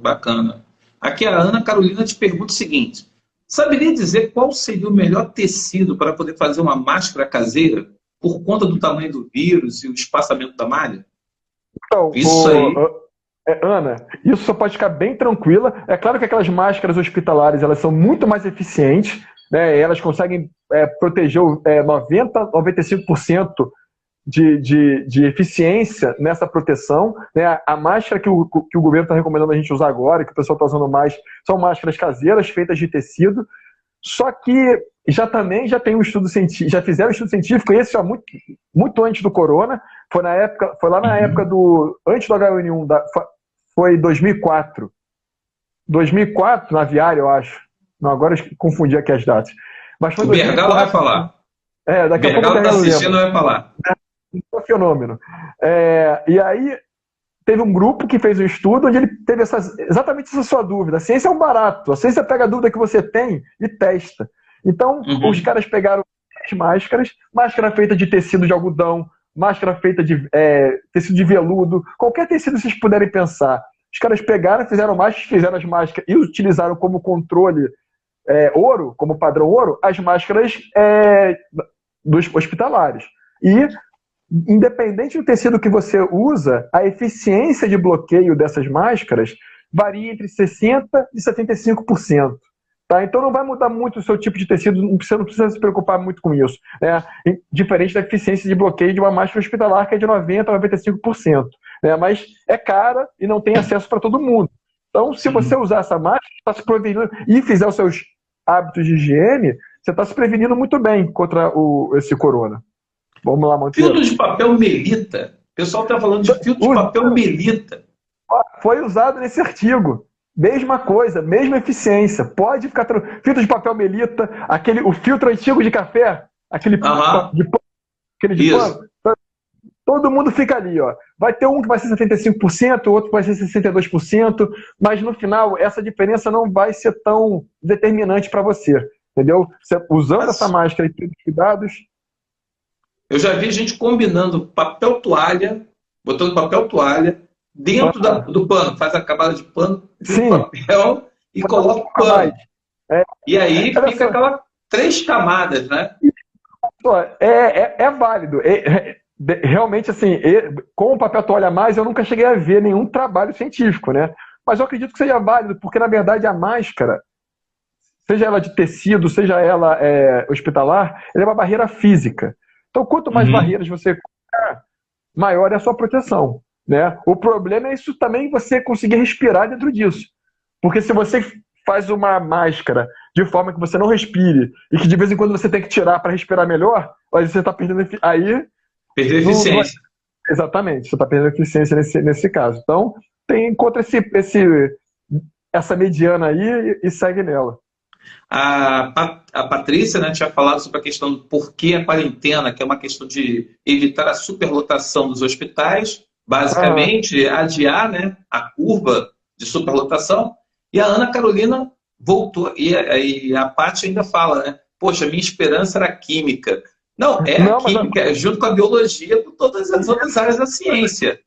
Bacana. Aqui a Ana Carolina te pergunta o seguinte: saberia dizer qual seria o melhor tecido para poder fazer uma máscara caseira por conta do tamanho do vírus e o espaçamento da malha? Então, isso aí. Ana, isso só pode ficar bem tranquila. É claro que aquelas máscaras hospitalares elas são muito mais eficientes, né? Elas conseguem proteger 95% de eficiência nessa proteção, né? A máscara que o governo está recomendando a gente usar agora, que o pessoal está usando mais, são máscaras caseiras feitas de tecido. Só que já tem um estudo científico, já fizeram um estudo científico, esse já muito antes do corona, foi lá na época antes do H1N1, foi 2004. 2004, na Aviária, eu acho. Não, agora eu confundi aqui as datas. Mas foi o Bergala vai falar. Daqui a pouco o Bergala está assistindo, vai falar. É um fenômeno. E aí, teve um grupo que fez um estudo onde ele teve exatamente essa sua dúvida. A ciência é um barato. A ciência pega a dúvida que você tem e testa. Então, os caras pegaram máscaras, máscara feita de tecido de algodão, máscara feita de tecido de veludo, qualquer tecido que vocês puderem pensar. Os caras pegaram, fizeram as máscaras e utilizaram como controle ouro, como padrão ouro, as máscaras dos hospitalares. E, independente do tecido que você usa, a eficiência de bloqueio dessas máscaras varia entre 60% e 75%. Tá? Então não vai mudar muito o seu tipo de tecido, você não precisa se preocupar muito com isso. Né? Diferente da eficiência de bloqueio de uma máscara hospitalar, que é de 90% a 95%. Né? Mas é cara e não tem acesso para todo mundo. Então, se você usar essa máscara, está se prevenindo e fizer os seus hábitos de higiene, você está se prevenindo muito bem contra esse corona. Vamos lá, Monteiro. Filtro de papel melita. O pessoal está falando de filtro de papel melita. Foi usado nesse artigo. Mesma coisa, mesma eficiência. Pode ficar... Filtro de papel melita, o filtro antigo de café, aquele de pano. Todo mundo fica ali, ó. Vai ter um que vai ser 75%, outro que vai ser 62%, mas no final essa diferença não vai ser tão determinante para você, entendeu? Você, usando essa máscara e tendo cuidados... Eu já vi gente combinando papel toalha, botando papel toalha dentro do pano, faz a camada de pano, de papel e coloca o pano. E aí fica aquelas 3 camadas, né? É válido. Realmente, assim, com o papel toalha a mais, eu nunca cheguei a ver nenhum trabalho científico, né? Mas eu acredito que seja válido, porque, na verdade, a máscara, seja ela de tecido, seja ela hospitalar, ela é uma barreira física. Então, quanto mais barreiras você colocar, maior é a sua proteção, né? O problema é isso também, você conseguir respirar dentro disso. Porque se você faz uma máscara de forma que você não respire e que de vez em quando você tem que tirar para respirar melhor, aí você está perdendo... Perder eficiência. Exatamente, você está perdendo eficiência nesse caso. Então, encontra essa mediana aí e segue nela. A Patrícia, né, tinha falado sobre a questão do porquê a quarentena, que é uma questão de evitar a superlotação dos hospitais, basicamente adiar, né, a curva de superlotação. E a Ana Carolina voltou, e a Paty ainda fala, né, poxa, minha esperança era química. Não, a química, junto com a biologia, com todas as outras áreas da ciência.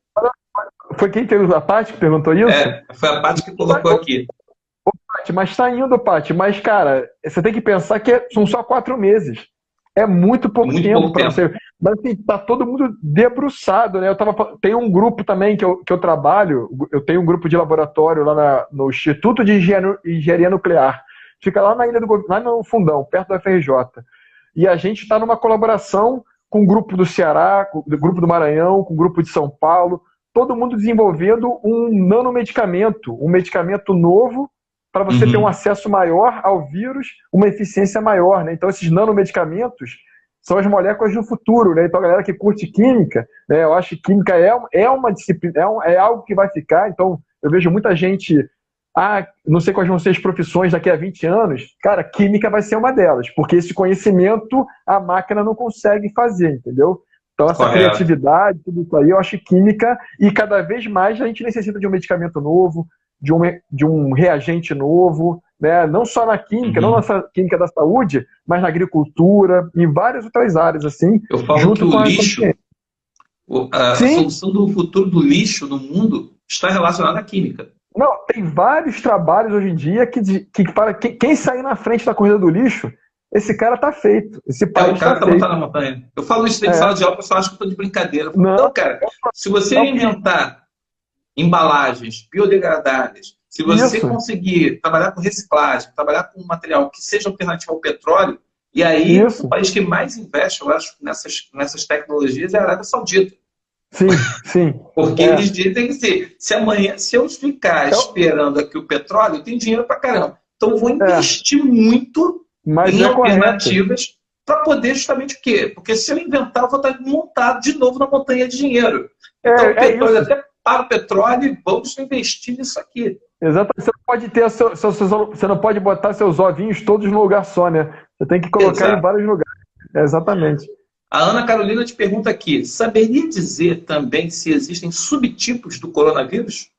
Foi quem teve a Paty que perguntou isso? Foi a Paty que colocou aqui. Mas tá indo, Paty. Mas, cara, você tem que pensar que são só 4 meses. É muito pouco tempo para você. Mas assim, tá todo mundo debruçado, né? Tem um grupo também que eu trabalho, eu tenho um grupo de laboratório lá no Instituto de Engenharia Nuclear. Fica lá na Ilha lá no Fundão, perto da FRJ. E a gente está numa colaboração com o grupo do Ceará, com o grupo do Maranhão, com o grupo de São Paulo, todo mundo desenvolvendo um nanomedicamento, um medicamento novo para você ter um acesso maior ao vírus, uma eficiência maior, né? Então esses nanomedicamentos são as moléculas do futuro, né? Então a galera que curte química, né? Eu acho que química é uma disciplina, é algo que vai ficar. Então eu vejo muita gente... não sei quais vão ser as profissões daqui a 20 anos. Cara, química vai ser uma delas, porque esse conhecimento a máquina não consegue fazer, entendeu? Então essa criatividade, tudo isso aí, eu acho química, e cada vez mais a gente necessita de um medicamento novo, de um reagente novo, né? Não só na química, não na química da saúde, mas na agricultura, em várias outras áreas, assim. Eu falo que o lixo, a solução do futuro do lixo no mundo está relacionada à química. Não, tem vários trabalhos hoje em dia que quem sair na frente da corrida do lixo, esse cara tá feito. Esse país o cara tá feito. Na montanha. Eu falo isso em sala de aula, o pessoal acha que eu estou de brincadeira. Não, cara, se você inventar embalagens biodegradáveis, se você conseguir trabalhar com reciclagem, trabalhar com material que seja alternativo ao petróleo, e aí o país que mais investe, eu acho, nessas tecnologias é a Arábia Saudita. Sim. Porque eles dizem que se eu ficar esperando aqui o petróleo, eu tenho dinheiro pra caramba. Então eu vou investir muito em alternativas para poder justamente o quê? Porque se eu inventar, eu vou estar montado de novo na montanha de dinheiro. Então o petróleo até para o petróleo e vamos investir nisso aqui. Exatamente. Você não pode ter você não pode botar seus ovinhos todos no lugar só, né? Você tem que colocar em vários lugares. Exatamente. A Ana Carolina te pergunta aqui, saberia dizer também se existem subtipos do coronavírus?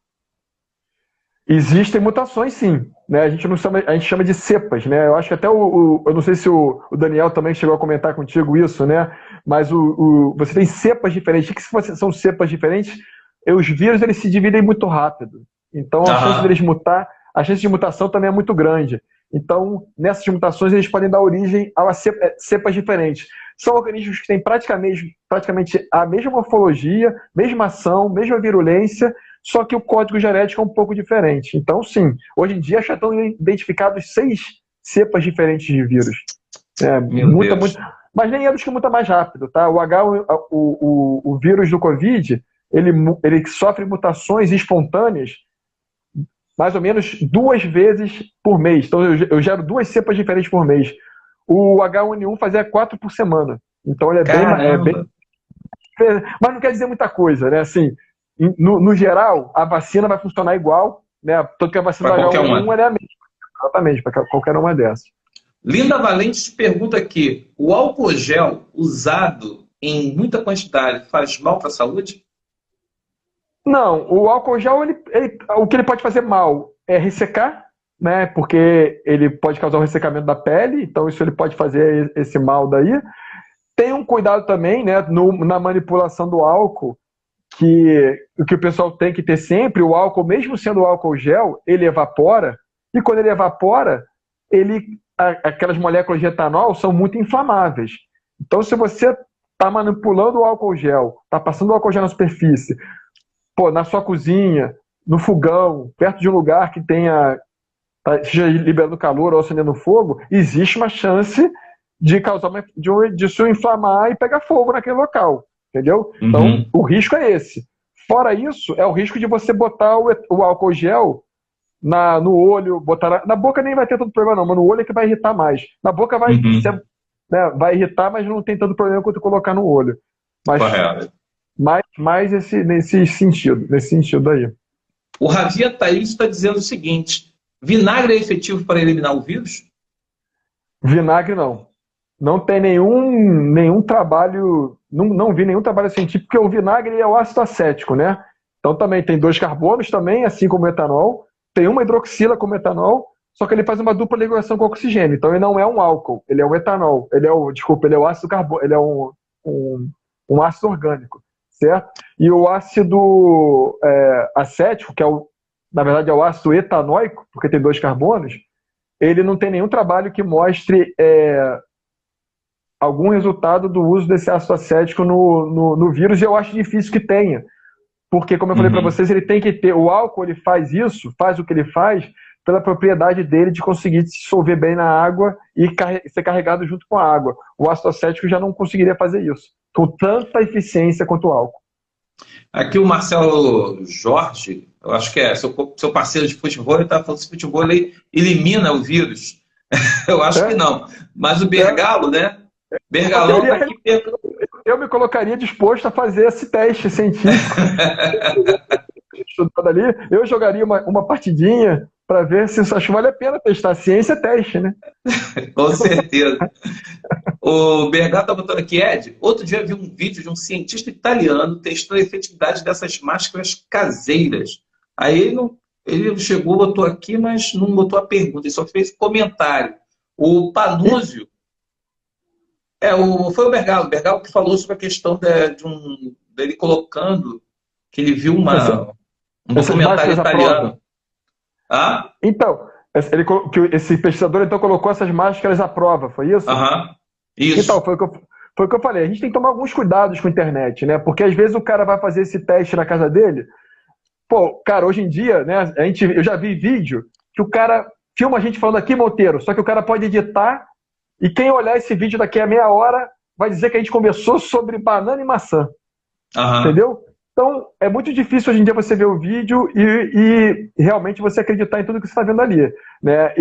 Existem mutações, sim. né? A gente chama de cepas, né? Eu acho que até eu não sei se o Daniel também chegou a comentar contigo isso, né? Mas você tem cepas diferentes. O que são cepas diferentes? Os vírus eles se dividem muito rápido. Então a chance deles mutar, a chance de mutação também é muito grande. Então, nessas mutações, eles podem dar origem a cepas diferentes. São organismos que têm praticamente a mesma morfologia, mesma ação, mesma virulência, só que o código genético é um pouco diferente. Então, sim, hoje em dia já estão identificados 6 cepas diferentes de vírus. Muita, mas nem é dos que muta mais rápido, tá? O vírus do Covid, ele sofre mutações espontâneas mais ou menos 2 vezes por mês. Então, eu gero 2 cepas diferentes por mês. O H1N1 fazia 4 por semana. Então, ele é bem... Mas não quer dizer muita coisa, né? Assim, no geral, a vacina vai funcionar igual, né? Tanto que a vacina do H1N1 é a mesma. Exatamente, para qualquer uma dessas. Linda Valente te pergunta aqui, o álcool gel usado em muita quantidade faz mal para a saúde? Não, o álcool gel, o que ele pode fazer mal é ressecar, né? Porque ele pode causar um ressecamento da pele, então isso ele pode fazer esse mal daí. Tem um cuidado também, né, na manipulação do álcool, que o pessoal tem que ter sempre, o álcool, mesmo sendo álcool gel, ele evapora, e quando ele evapora, aquelas moléculas de etanol são muito inflamáveis. Então, se você está manipulando o álcool gel, está passando o álcool gel na superfície, na sua cozinha, no fogão, perto de um lugar que esteja liberando calor ou acendendo fogo, existe uma chance de causar de se inflamar e pegar fogo naquele local, entendeu? Então, o risco é esse. Fora isso, é o risco de você botar o álcool gel no olho, botar na boca nem vai ter tanto problema não, mas no olho é que vai irritar mais. Na boca vai, né, vai irritar, mas não tem tanto problema quanto colocar no olho. Mas, mais nesse sentido aí. O Ravia Thaís está dizendo o seguinte, vinagre é efetivo para eliminar o vírus? Vinagre não. Não tem nenhum trabalho, não vi nenhum trabalho científico, porque o vinagre é o ácido acético, né? Então também tem 2 carbonos também, assim como o etanol, tem uma hidroxila como etanol, só que ele faz uma dupla ligação com oxigênio, então ele não é um álcool, ele é um etanol, ele é o ácido carbono, ele é um ácido orgânico, certo? E o ácido acético, que na verdade é o ácido etanóico, porque tem 2 carbonos, ele não tem nenhum trabalho que mostre algum resultado do uso desse ácido acético no vírus, e eu acho difícil que tenha. Porque, como eu falei para vocês, ele tem que ter... O álcool, ele faz o que ele faz, pela propriedade dele de conseguir se dissolver bem na água e ser carregado junto com a água. O ácido acético já não conseguiria fazer isso, com tanta eficiência quanto o álcool. Aqui o Marcelo Jorge, eu acho que é seu parceiro de futebol, ele está falando que o futebol ele elimina o vírus. Eu acho que não. Mas o Bergalo, né? Bergalão está aqui. Eu me colocaria disposto a fazer esse teste científico. Ali, eu jogaria uma partidinha para ver se acho que vale a pena testar. Ciência é teste, né? Com certeza. O Bergalo está botando aqui, Ed. Outro dia eu vi um vídeo de um cientista italiano testando a efetividade dessas máscaras caseiras. Aí ele chegou, botou aqui, mas não botou a pergunta, ele só fez comentário. O Panúzio. Foi o Bergalo que falou sobre a questão dele colocando, que ele viu um documentário italiano. Então, esse pesquisador então colocou essas máscaras à prova, foi isso? Isso. Então, foi o que eu falei, a gente tem que tomar alguns cuidados com a internet, né? Porque às vezes o cara vai fazer esse teste na casa dele, cara, hoje em dia, né, eu já vi vídeo que o cara filma a gente falando aqui, Monteiro, só que o cara pode editar. E quem olhar esse vídeo daqui a meia hora vai dizer que a gente conversou sobre banana e maçã. Entendeu? Então, é muito difícil hoje em dia você ver o vídeo e realmente você acreditar em tudo que você está vendo ali. Né?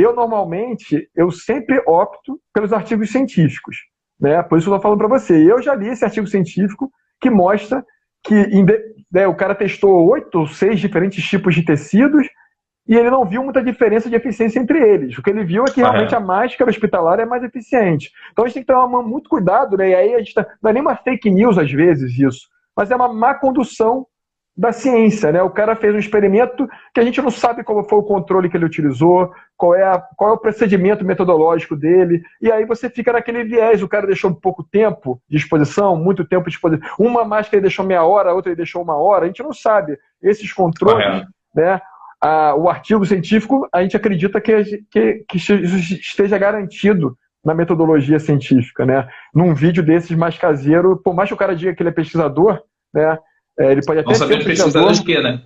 Eu sempre opto pelos artigos científicos. Né? Por isso que eu estou falando para você. Eu já li esse artigo científico que mostra que o cara testou 8 ou 6 diferentes tipos de tecidos e ele não viu muita diferença de eficiência entre eles. O que ele viu é que realmente a máscara hospitalar é mais eficiente. Então a gente tem que tomar muito cuidado, né? E aí não é nem uma fake news às vezes isso, mas é uma má condução da ciência, né? O cara fez um experimento que a gente não sabe qual foi o controle que ele utilizou, qual é o procedimento metodológico dele, e aí você fica naquele viés, o cara deixou pouco tempo de exposição, muito tempo de exposição, uma máscara ele deixou meia hora, a outra ele deixou uma hora, a gente não sabe. Esses controles, né? O artigo científico, a gente acredita que isso esteja garantido na metodologia científica, né? Num vídeo desses mais caseiro, por mais que o cara diga que ele é pesquisador, né? Ele pode até ser pesquisador de quê, né?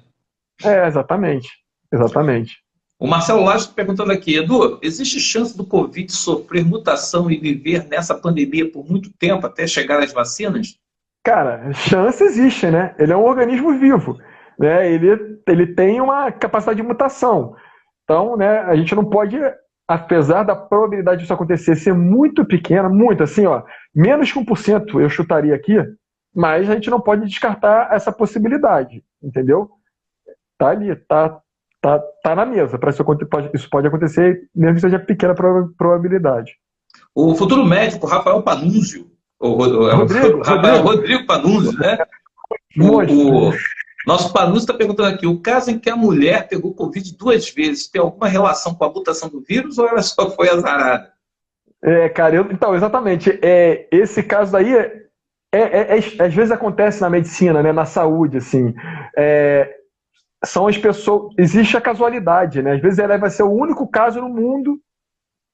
Exatamente. Exatamente. O Marcelo Lage está perguntando aqui, Edu, existe chance do Covid sofrer mutação e viver nessa pandemia por muito tempo até chegar às vacinas? Cara, chance existe, né? Ele é um organismo vivo, né? Ele tem uma capacidade de mutação. Então, né, a gente não pode, apesar da probabilidade disso acontecer ser muito pequena, muito assim, ó, menos que 1% eu chutaria aqui, mas a gente não pode descartar essa possibilidade, entendeu? Tá ali, tá na mesa. Isso pode acontecer, mesmo que seja pequena probabilidade. O futuro médico Rafael Panunzio, Rodrigo Panunzio, né? O nosso Panunzio está perguntando aqui, o caso em que a mulher pegou Covid 2 vezes, tem alguma relação com a mutação do vírus ou ela só foi azarada? Cara, então, exatamente. Esse caso daí às vezes acontece na medicina, né, na saúde, assim. São as pessoas. Existe a casualidade, né? Às vezes ela vai ser o único caso no mundo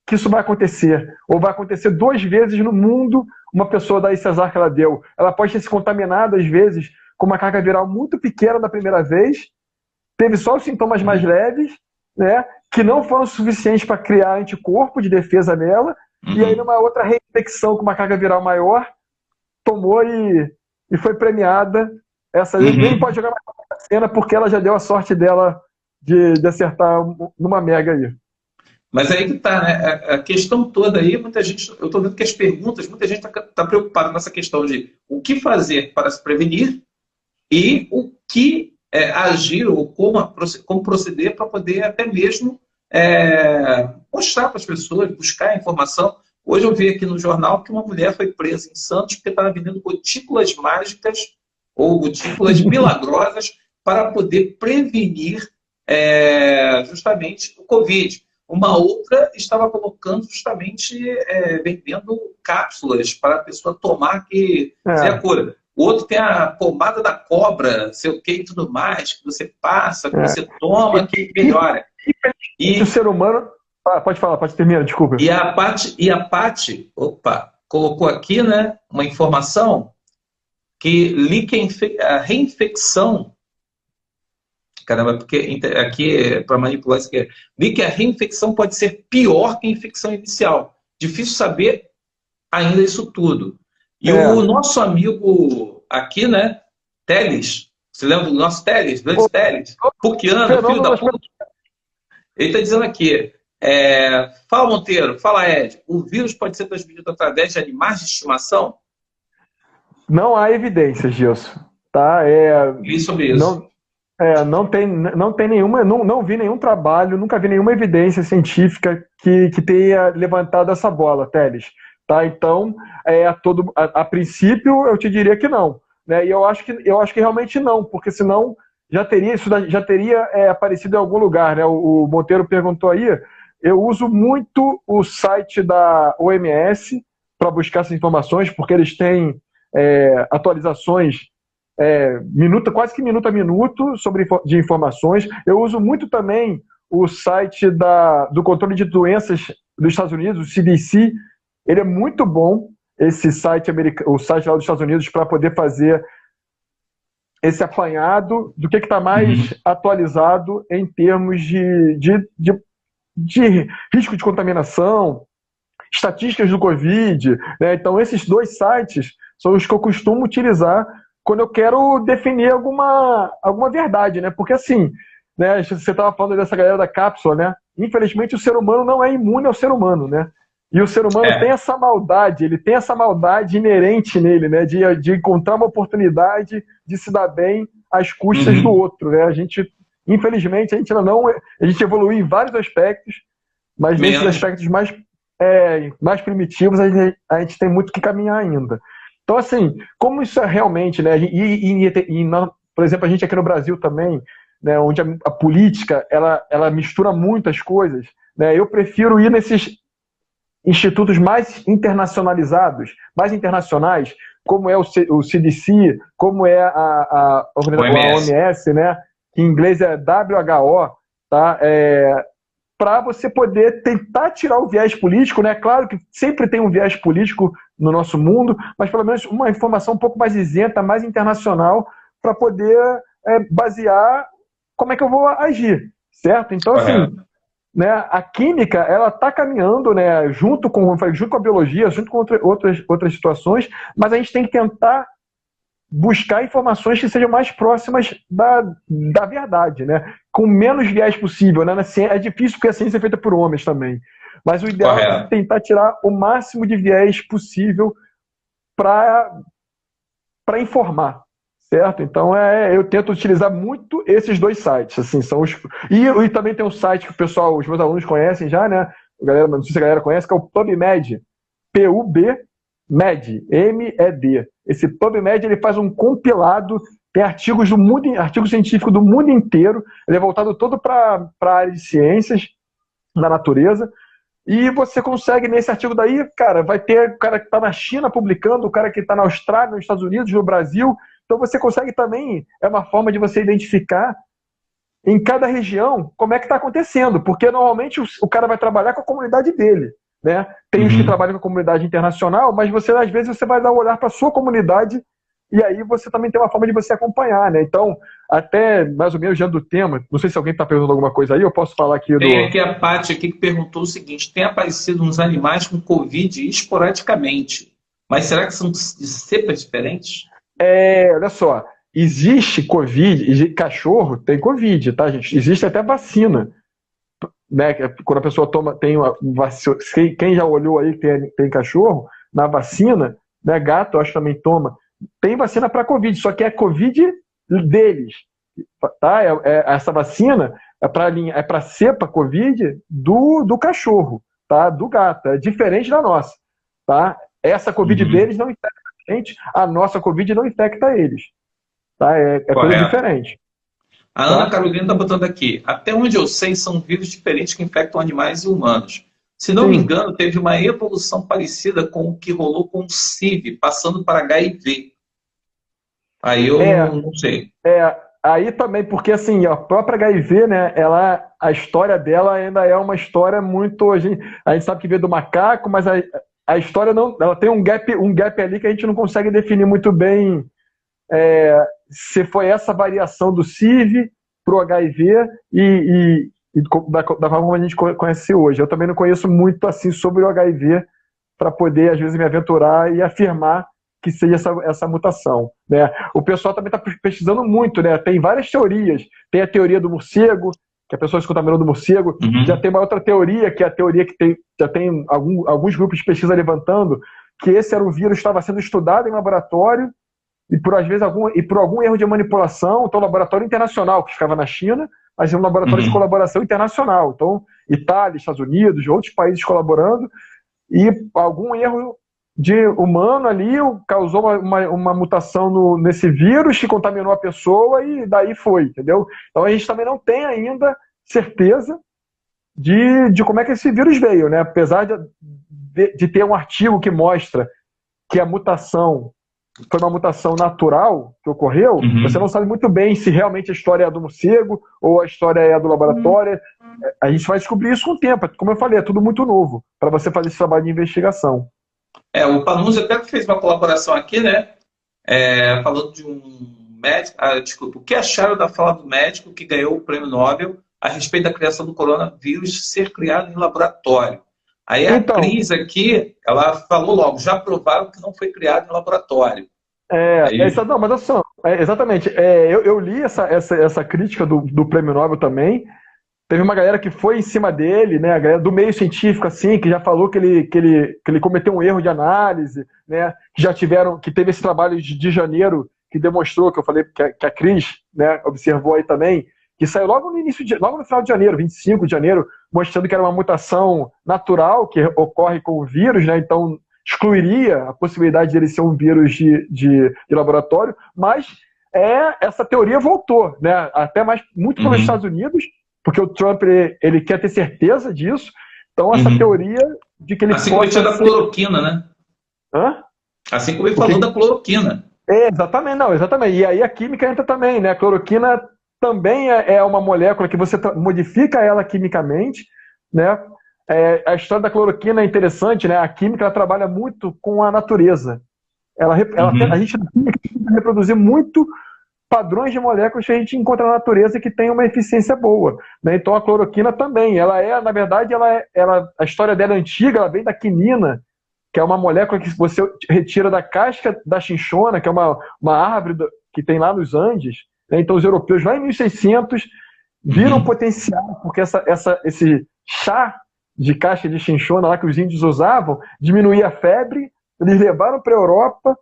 que isso vai acontecer. Ou vai acontecer 2 vezes no mundo uma pessoa da Cesar que ela deu. Ela pode ter se contaminado, às vezes, com uma carga viral muito pequena da primeira vez, teve só os sintomas mais leves, né? Que não foram suficientes para criar anticorpo de defesa nela, e aí numa outra reinfecção com uma carga viral maior, tomou e foi premiada. Essa nem pode jogar mais na cena porque ela já deu a sorte dela de acertar numa mega aí. Mas aí que tá, né? A questão toda aí, muita gente, eu estou vendo que as perguntas, muita gente está preocupada nessa questão de o que fazer para se prevenir e o que agir ou como proceder para poder até mesmo mostrar para as pessoas, buscar informação. Hoje eu vi aqui no jornal que uma mulher foi presa em Santos porque estava vendendo gotículas mágicas ou gotículas milagrosas para poder prevenir justamente o Covid. Uma outra estava colocando justamente, vendendo cápsulas para a pessoa tomar que seja a cura. O outro tem a pomada da cobra, sei o que e tudo mais, que você passa, que você toma, que melhora. E o ser humano... pode falar, pode terminar, desculpa. E a Paty, colocou aqui, né, uma informação que li que a reinfecção... Caramba, porque aqui, para manipular isso aqui, vi que a reinfecção pode ser pior que a infecção inicial. Difícil saber ainda isso tudo. E o nosso amigo aqui, né, Teles, você lembra do nosso Teles? Grande Teles? Puckiano, filho da puta. Ele está dizendo aqui, fala Monteiro, fala Ed, o vírus pode ser transmitido através de animais de estimação? Não há evidências disso. Tá? E sobre isso? Não tem nenhuma, não vi nenhum trabalho, nunca vi nenhuma evidência científica que tenha levantado essa bola, Teles. Tá? Então, a princípio, eu te diria que não. Né? E eu acho que realmente não, porque senão já teria aparecido em algum lugar. Né? O Monteiro perguntou aí, eu uso muito o site da OMS para buscar essas informações, porque eles têm atualizações quase que minuto a minuto de informações. Eu uso muito também o site do controle de doenças dos Estados Unidos, o CDC. Ele é muito bom, esse site americano, o site lá dos Estados Unidos, para poder fazer esse apanhado do que está mais atualizado em termos de risco de contaminação, estatísticas do Covid. Né? Então, esses 2 sites são os que eu costumo utilizar quando eu quero definir alguma verdade, né? Porque assim, né, você estava falando dessa galera da cápsula, né? Infelizmente o ser humano não é imune ao ser humano, né? E o ser humano tem essa maldade, ele tem essa maldade inerente nele, né? De encontrar uma oportunidade de se dar bem às custas do outro, né? Infelizmente, a gente evoluiu em vários aspectos, mas nesses aspectos mais primitivos a gente tem muito que caminhar ainda. Então, assim, como isso é realmente, né? E por exemplo, a gente aqui no Brasil também, né, onde a política ela mistura muitas coisas, né, eu prefiro ir nesses institutos mais internacionalizados, mais internacionais, como é o CDC, como é a OMS, né, que em inglês é WHO, tá? Para você poder tentar tirar o viés político, né? Claro que sempre tem um viés político no nosso mundo, mas pelo menos uma informação um pouco mais isenta, mais internacional, para poder basear como é que eu vou agir, certo? Então, assim, né, a química, ela está caminhando, né, junto com a biologia, junto com outras situações, mas a gente tem que tentar buscar informações que sejam mais próximas da verdade, né? Com menos viés possível, né? É difícil porque a ciência é feita por homens também. Mas o ideal é tentar tirar o máximo de viés possível para informar, certo? Então eu tento utilizar muito esses dois sites, assim, são os... e também tem um site que o pessoal, os meus alunos conhecem já, né? Não sei se a galera conhece, que é o PubMed, PubMed, MED. Esse PubMed, ele faz um compilado, tem artigos científicos do mundo inteiro, ele é voltado todo para a área de ciências da natureza, e você consegue, nesse artigo daí, cara, vai ter o cara que está na China publicando, o cara que está na Austrália, nos Estados Unidos, no Brasil, então você consegue também, é uma forma de você identificar em cada região como é que está acontecendo, porque normalmente o cara vai trabalhar com a comunidade dele, né? Tem os que trabalham com a comunidade internacional, mas você às vezes você vai dar um olhar para a sua comunidade e aí você também tem uma forma de você acompanhar, né? Então, até mais ou menos diante do tema, não sei se alguém está perguntando alguma coisa aí, eu posso falar aqui do... Tem aqui a Paty aqui que perguntou o seguinte: tem aparecido uns animais com Covid esporadicamente, mas será que são de cepas diferentes? Olha só, existe Covid, cachorro tem Covid, tá, gente? Existe até vacina, né? Quando a pessoa tem uma vacina, quem já olhou aí que tem cachorro, na vacina, né? Gato, eu acho que também toma, tem vacina para Covid, só que é Covid deles, tá? Essa vacina é para cepa Covid do cachorro, tá? Do gato, é diferente da nossa, tá? Essa Covid deles não infecta a gente, a nossa Covid não infecta eles, tá? É coisa diferente. A Ana Carolina está botando aqui: até onde eu sei, são vírus diferentes que infectam animais e humanos. Se não me engano, teve uma evolução parecida com o que rolou com o CIV, passando para HIV. Aí eu não sei. Aí também, porque assim, a própria HIV, né, a história dela ainda é uma história muito... A gente sabe que veio do macaco, mas a história não... Ela tem um gap ali que a gente não consegue definir muito bem se foi essa variação do CIV para o HIV e da forma como a gente conhece hoje. Eu também não conheço muito assim sobre o HIV para poder, às vezes, me aventurar e afirmar que seja essa mutação, né? O pessoal também está pesquisando muito, né? Tem várias teorias. Tem a teoria do morcego, que a pessoa se contaminou do morcego. Já tem uma outra teoria, que é a teoria que já tem alguns grupos de pesquisa levantando, que esse era um vírus que estava sendo estudado em laboratório e por algum erro de manipulação, então laboratório internacional, que ficava na China, mas é um laboratório de colaboração internacional. Então, Itália, Estados Unidos, outros países colaborando, e algum erro de humano ali causou uma mutação nesse vírus que contaminou a pessoa e daí foi, entendeu? Então a gente também não tem ainda certeza de como é que esse vírus veio, né? Apesar de ter um artigo que mostra que a mutação foi uma mutação natural que ocorreu, você não sabe muito bem se realmente a história é do morcego ou a história é do laboratório. A gente vai descobrir isso com o tempo. Como eu falei, é tudo muito novo para você fazer esse trabalho de investigação. O Panunzi até fez uma colaboração aqui, né? Falando de um médico... desculpa. O que acharam da fala do médico que ganhou o prêmio Nobel a respeito da criação do coronavírus ser criado em laboratório? Aí a Cris aqui, ela falou logo: já provaram que não foi criado em laboratório. Não, mas assim, exatamente. Eu li essa crítica do prêmio Nobel também. Teve uma galera que foi em cima dele, né? A galera do meio científico, assim, que já falou que ele cometeu um erro de análise, né? Que teve esse trabalho de janeiro que demonstrou, que eu falei que a Cris, né, observou aí também, que saiu logo no final de janeiro, 25 de janeiro, mostrando que era uma mutação natural que ocorre com o vírus, né? Então excluiria a possibilidade de ele ser um vírus de laboratório, mas essa teoria voltou, né? Até mais muito pelos Estados Unidos, porque o Trump ele quer ter certeza disso. Então essa teoria de que ele assim como ele tinha da cloroquina, né? Hã? Assim como ele falou da cloroquina. Exatamente, não, exatamente. E aí a química entra também, né? A cloroquina também é uma molécula que você modifica ela quimicamente, né? A história da cloroquina é interessante, né? A química ela trabalha muito com a natureza. A gente na química tenta reproduzir muito padrões de moléculas que a gente encontra na natureza que tem uma eficiência boa, né? Então a cloroquina também, na verdade, a história dela é antiga, ela vem da quinina, que é uma molécula que você retira da casca da chinchona, que é uma árvore que tem lá nos Andes, né? Então os europeus lá em 1600 viram potencial, porque esse chá de casca de chinchona lá que os índios usavam diminuía a febre, eles levaram para a Europa.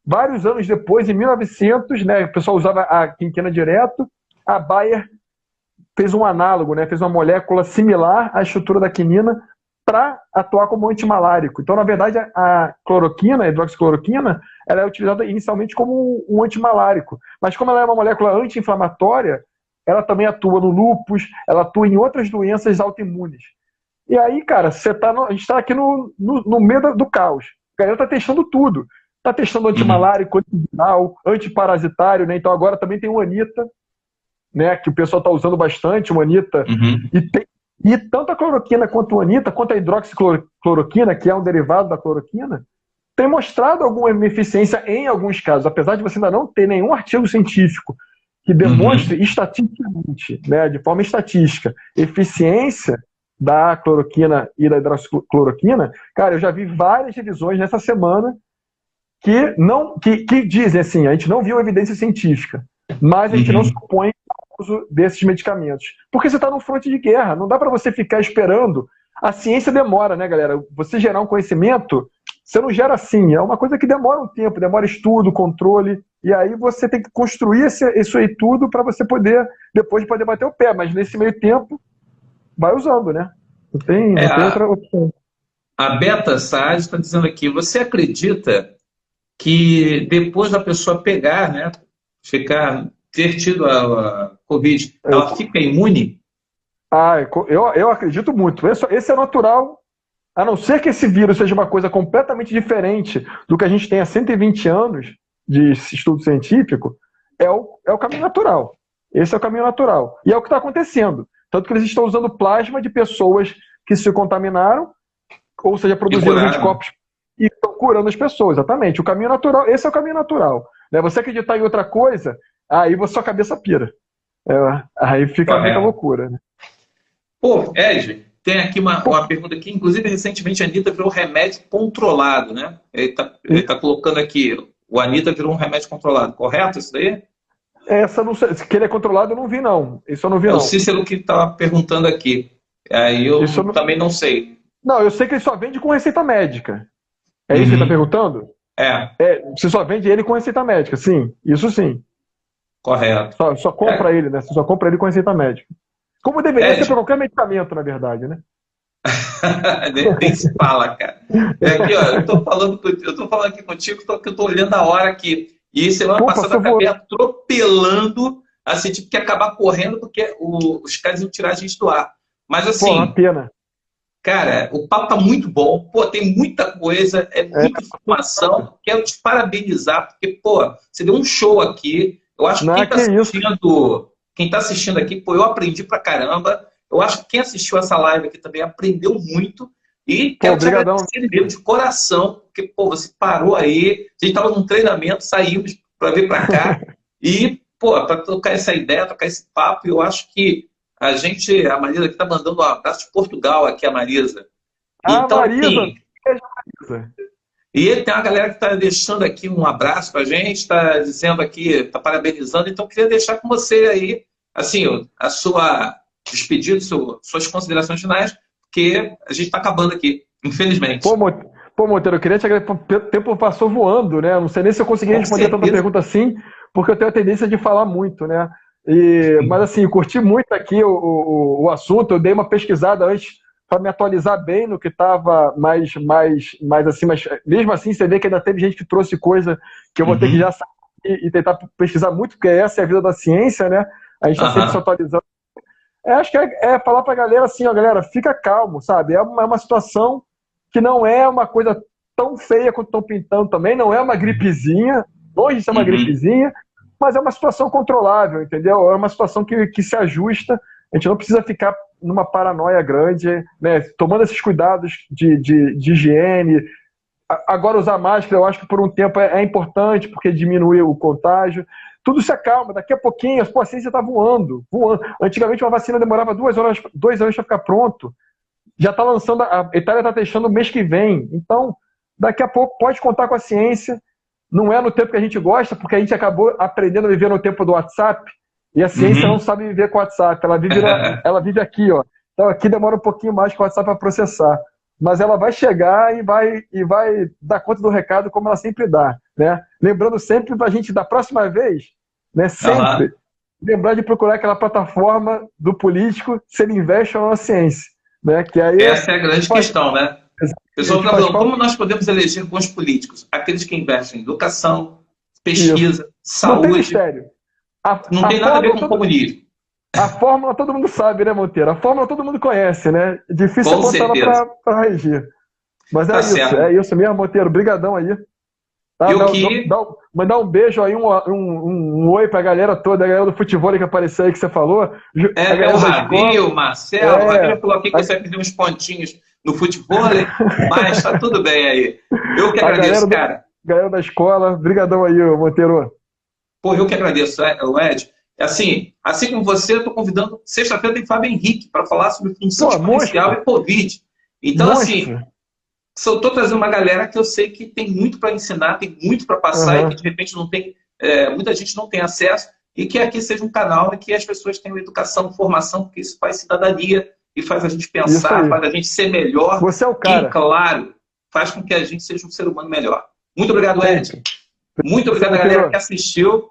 Vários anos depois, em 1900, né, o pessoal usava a quinquina direto, a Bayer fez um análogo, né, fez uma molécula similar à estrutura da quinina para atuar como antimalárico. Então, na verdade, a cloroquina, a hidroxicloroquina, ela é utilizada inicialmente como um antimalárico. Mas como ela é uma molécula anti-inflamatória, ela também atua no lúpus, ela atua em outras doenças autoimunes. E aí, cara, a gente está aqui no meio do caos. A galera está testando tudo. Está testando antimalárico, antiviral, antiparasitário, né? Então agora também tem o Anita, né? Que o pessoal está usando bastante, o Anita. E tanto a cloroquina quanto o Anita, quanto a hidroxicloroquina, que é um derivado da cloroquina, tem mostrado alguma eficiência em alguns casos, apesar de você ainda não ter nenhum artigo científico que demonstre estatisticamente, né, de forma estatística, eficiência da cloroquina e da hidroxicloroquina. Cara, eu já vi várias revisões nessa semana que dizem assim, a gente não viu evidência científica, mas a gente não supõe o uso desses medicamentos. Porque você está num fronte de guerra, não dá para você ficar esperando. A ciência demora, né, galera? Você gerar um conhecimento, você não gera assim, é uma coisa que demora um tempo, demora estudo, controle, e aí você tem que construir isso aí tudo para você depois poder bater o pé, mas nesse meio tempo, vai usando, né? Não tem outra opção. A Beta Sage está dizendo aqui, você acredita que depois da pessoa pegar, né, ter tido a Covid, ela fica imune? Eu acredito muito. Esse é natural, a não ser que esse vírus seja uma coisa completamente diferente do que a gente tem há 120 anos de estudo científico, é o caminho natural. Esse é o caminho natural. E é o que está acontecendo. Tanto que eles estão usando plasma de pessoas que se contaminaram, ou seja, produzindo anticorpos e estão curando as pessoas, exatamente. O caminho natural, esse é o caminho natural. Né? Você acreditar em outra coisa, aí sua cabeça pira. Aí fica muita loucura. Né? Pô, Ed, tem aqui uma pergunta aqui, inclusive recentemente a Anitta virou remédio controlado, né? Ele tá colocando aqui, o Anitta virou um remédio controlado, correto isso daí? Essa não sei, que ele é controlado eu não vi não, isso eu não vi não. É o Cícero que estava perguntando aqui, aí eu também não sei. Não, eu sei que ele só vende com receita médica. É isso que ele está perguntando? Você só vende ele com receita médica, sim. Isso sim. Correto. Só compra ele, né? Você só compra ele com receita médica. Como deveria ser para qualquer medicamento, na verdade, né? Nem se fala, cara. Aqui, ó, eu tô falando aqui contigo, que eu tô olhando a hora aqui. E semana passada eu acabei atropelando, assim, tipo, que ia acabar correndo, porque os caras iam tirar a gente do ar. Mas assim. Uma pena. Cara, o papo tá muito bom. Pô, tem muita coisa, muita informação. Quero te parabenizar, porque, pô, você deu um show aqui. Eu acho que quem tá assistindo aqui, pô, eu aprendi pra caramba. Eu acho que quem assistiu essa live aqui também aprendeu muito. E quero te agradecer mesmo de coração, porque, pô, você parou aí. A gente tava num treinamento, saímos pra vir pra cá. E, pô, pra trocar essa ideia, trocar esse papo, eu acho que a Marisa aqui tá mandando um abraço de Portugal aqui, a Marisa. Então, Marisa! E tem uma galera que está deixando aqui um abraço para a gente, está dizendo aqui, está parabenizando. Então, queria deixar com você aí, assim, a sua despedida, suas considerações finais, porque a gente está acabando aqui, infelizmente. Pô, Monteiro, eu queria te agradecer, o tempo passou voando, né? Não sei nem se eu consegui responder tanta pergunta assim, porque eu tenho a tendência de falar muito, né? Mas assim, eu curti muito aqui o assunto, eu dei uma pesquisada antes para me atualizar bem no que estava mais assim, mas mesmo assim você vê que ainda teve gente que trouxe coisa que eu vou ter que já saber e tentar pesquisar muito, porque essa é a vida da ciência, né? A gente está sempre se atualizando. Acho que é falar para a galera assim, ó, galera, fica calmo, sabe? É uma situação que não é uma coisa tão feia quanto estão pintando também, não é uma gripezinha, longe de ser uma gripezinha, mas é uma situação controlável, entendeu? É uma situação que se ajusta, a gente não precisa ficar numa paranoia grande, né? Tomando esses cuidados de higiene. Agora usar máscara, eu acho que por um tempo é importante, porque diminui o contágio. Tudo se acalma, daqui a pouquinho a ciência está voando. Antigamente uma vacina demorava 2 anos para ficar pronto. Já está lançando, a Itália está testando o mês que vem. Então, daqui a pouco pode contar com a ciência. Não é no tempo que a gente gosta, porque a gente acabou aprendendo a viver no tempo do WhatsApp, e a ciência não sabe viver com o WhatsApp. Ela vive aqui, ó. Então aqui demora um pouquinho mais com o WhatsApp para processar. Mas ela vai chegar e vai dar conta do recado como ela sempre dá, né? Lembrando sempre para a gente, da próxima vez, né, sempre lembrar de procurar aquela plataforma do político, se ele investe ou não na ciência. Né? Que aí essa é a grande questão, né? O pessoal está falando, como nós podemos eleger bons políticos? Aqueles que investem em educação, pesquisa, saúde. Não tem mistério. Não tem nada a ver com comunismo. A fórmula todo mundo sabe, né, Monteiro? A fórmula todo mundo conhece, né? Difícil botar ela para regir. Mas é isso mesmo, Monteiro. Brigadão aí. Tá? Mandar um beijo aí, um oi pra galera toda, a galera do futebol que apareceu aí que você falou. O Ravi, o Marcelo, o Ravi falou aqui que você pediu uns pontinhos no futebol, mas tá tudo bem aí. Eu que agradeço, cara. Galera da escola, brigadão aí, Monteiro. Pô, eu que agradeço, Ed. Assim como você, eu estou convidando. Sexta-feira tem Fábio Henrique para falar sobre função exponencial e Covid. Então, assim, eu estou trazendo uma galera que eu sei que tem muito para ensinar, tem muito para passar e que de repente não tem, muita gente não tem acesso, e que aqui seja um canal em que as pessoas tenham educação, formação, porque isso faz cidadania e faz a gente pensar, faz a gente ser melhor. Você é o cara. E, claro, faz com que a gente seja um ser humano melhor. Muito obrigado, Ed. Muito obrigado, galera que assistiu.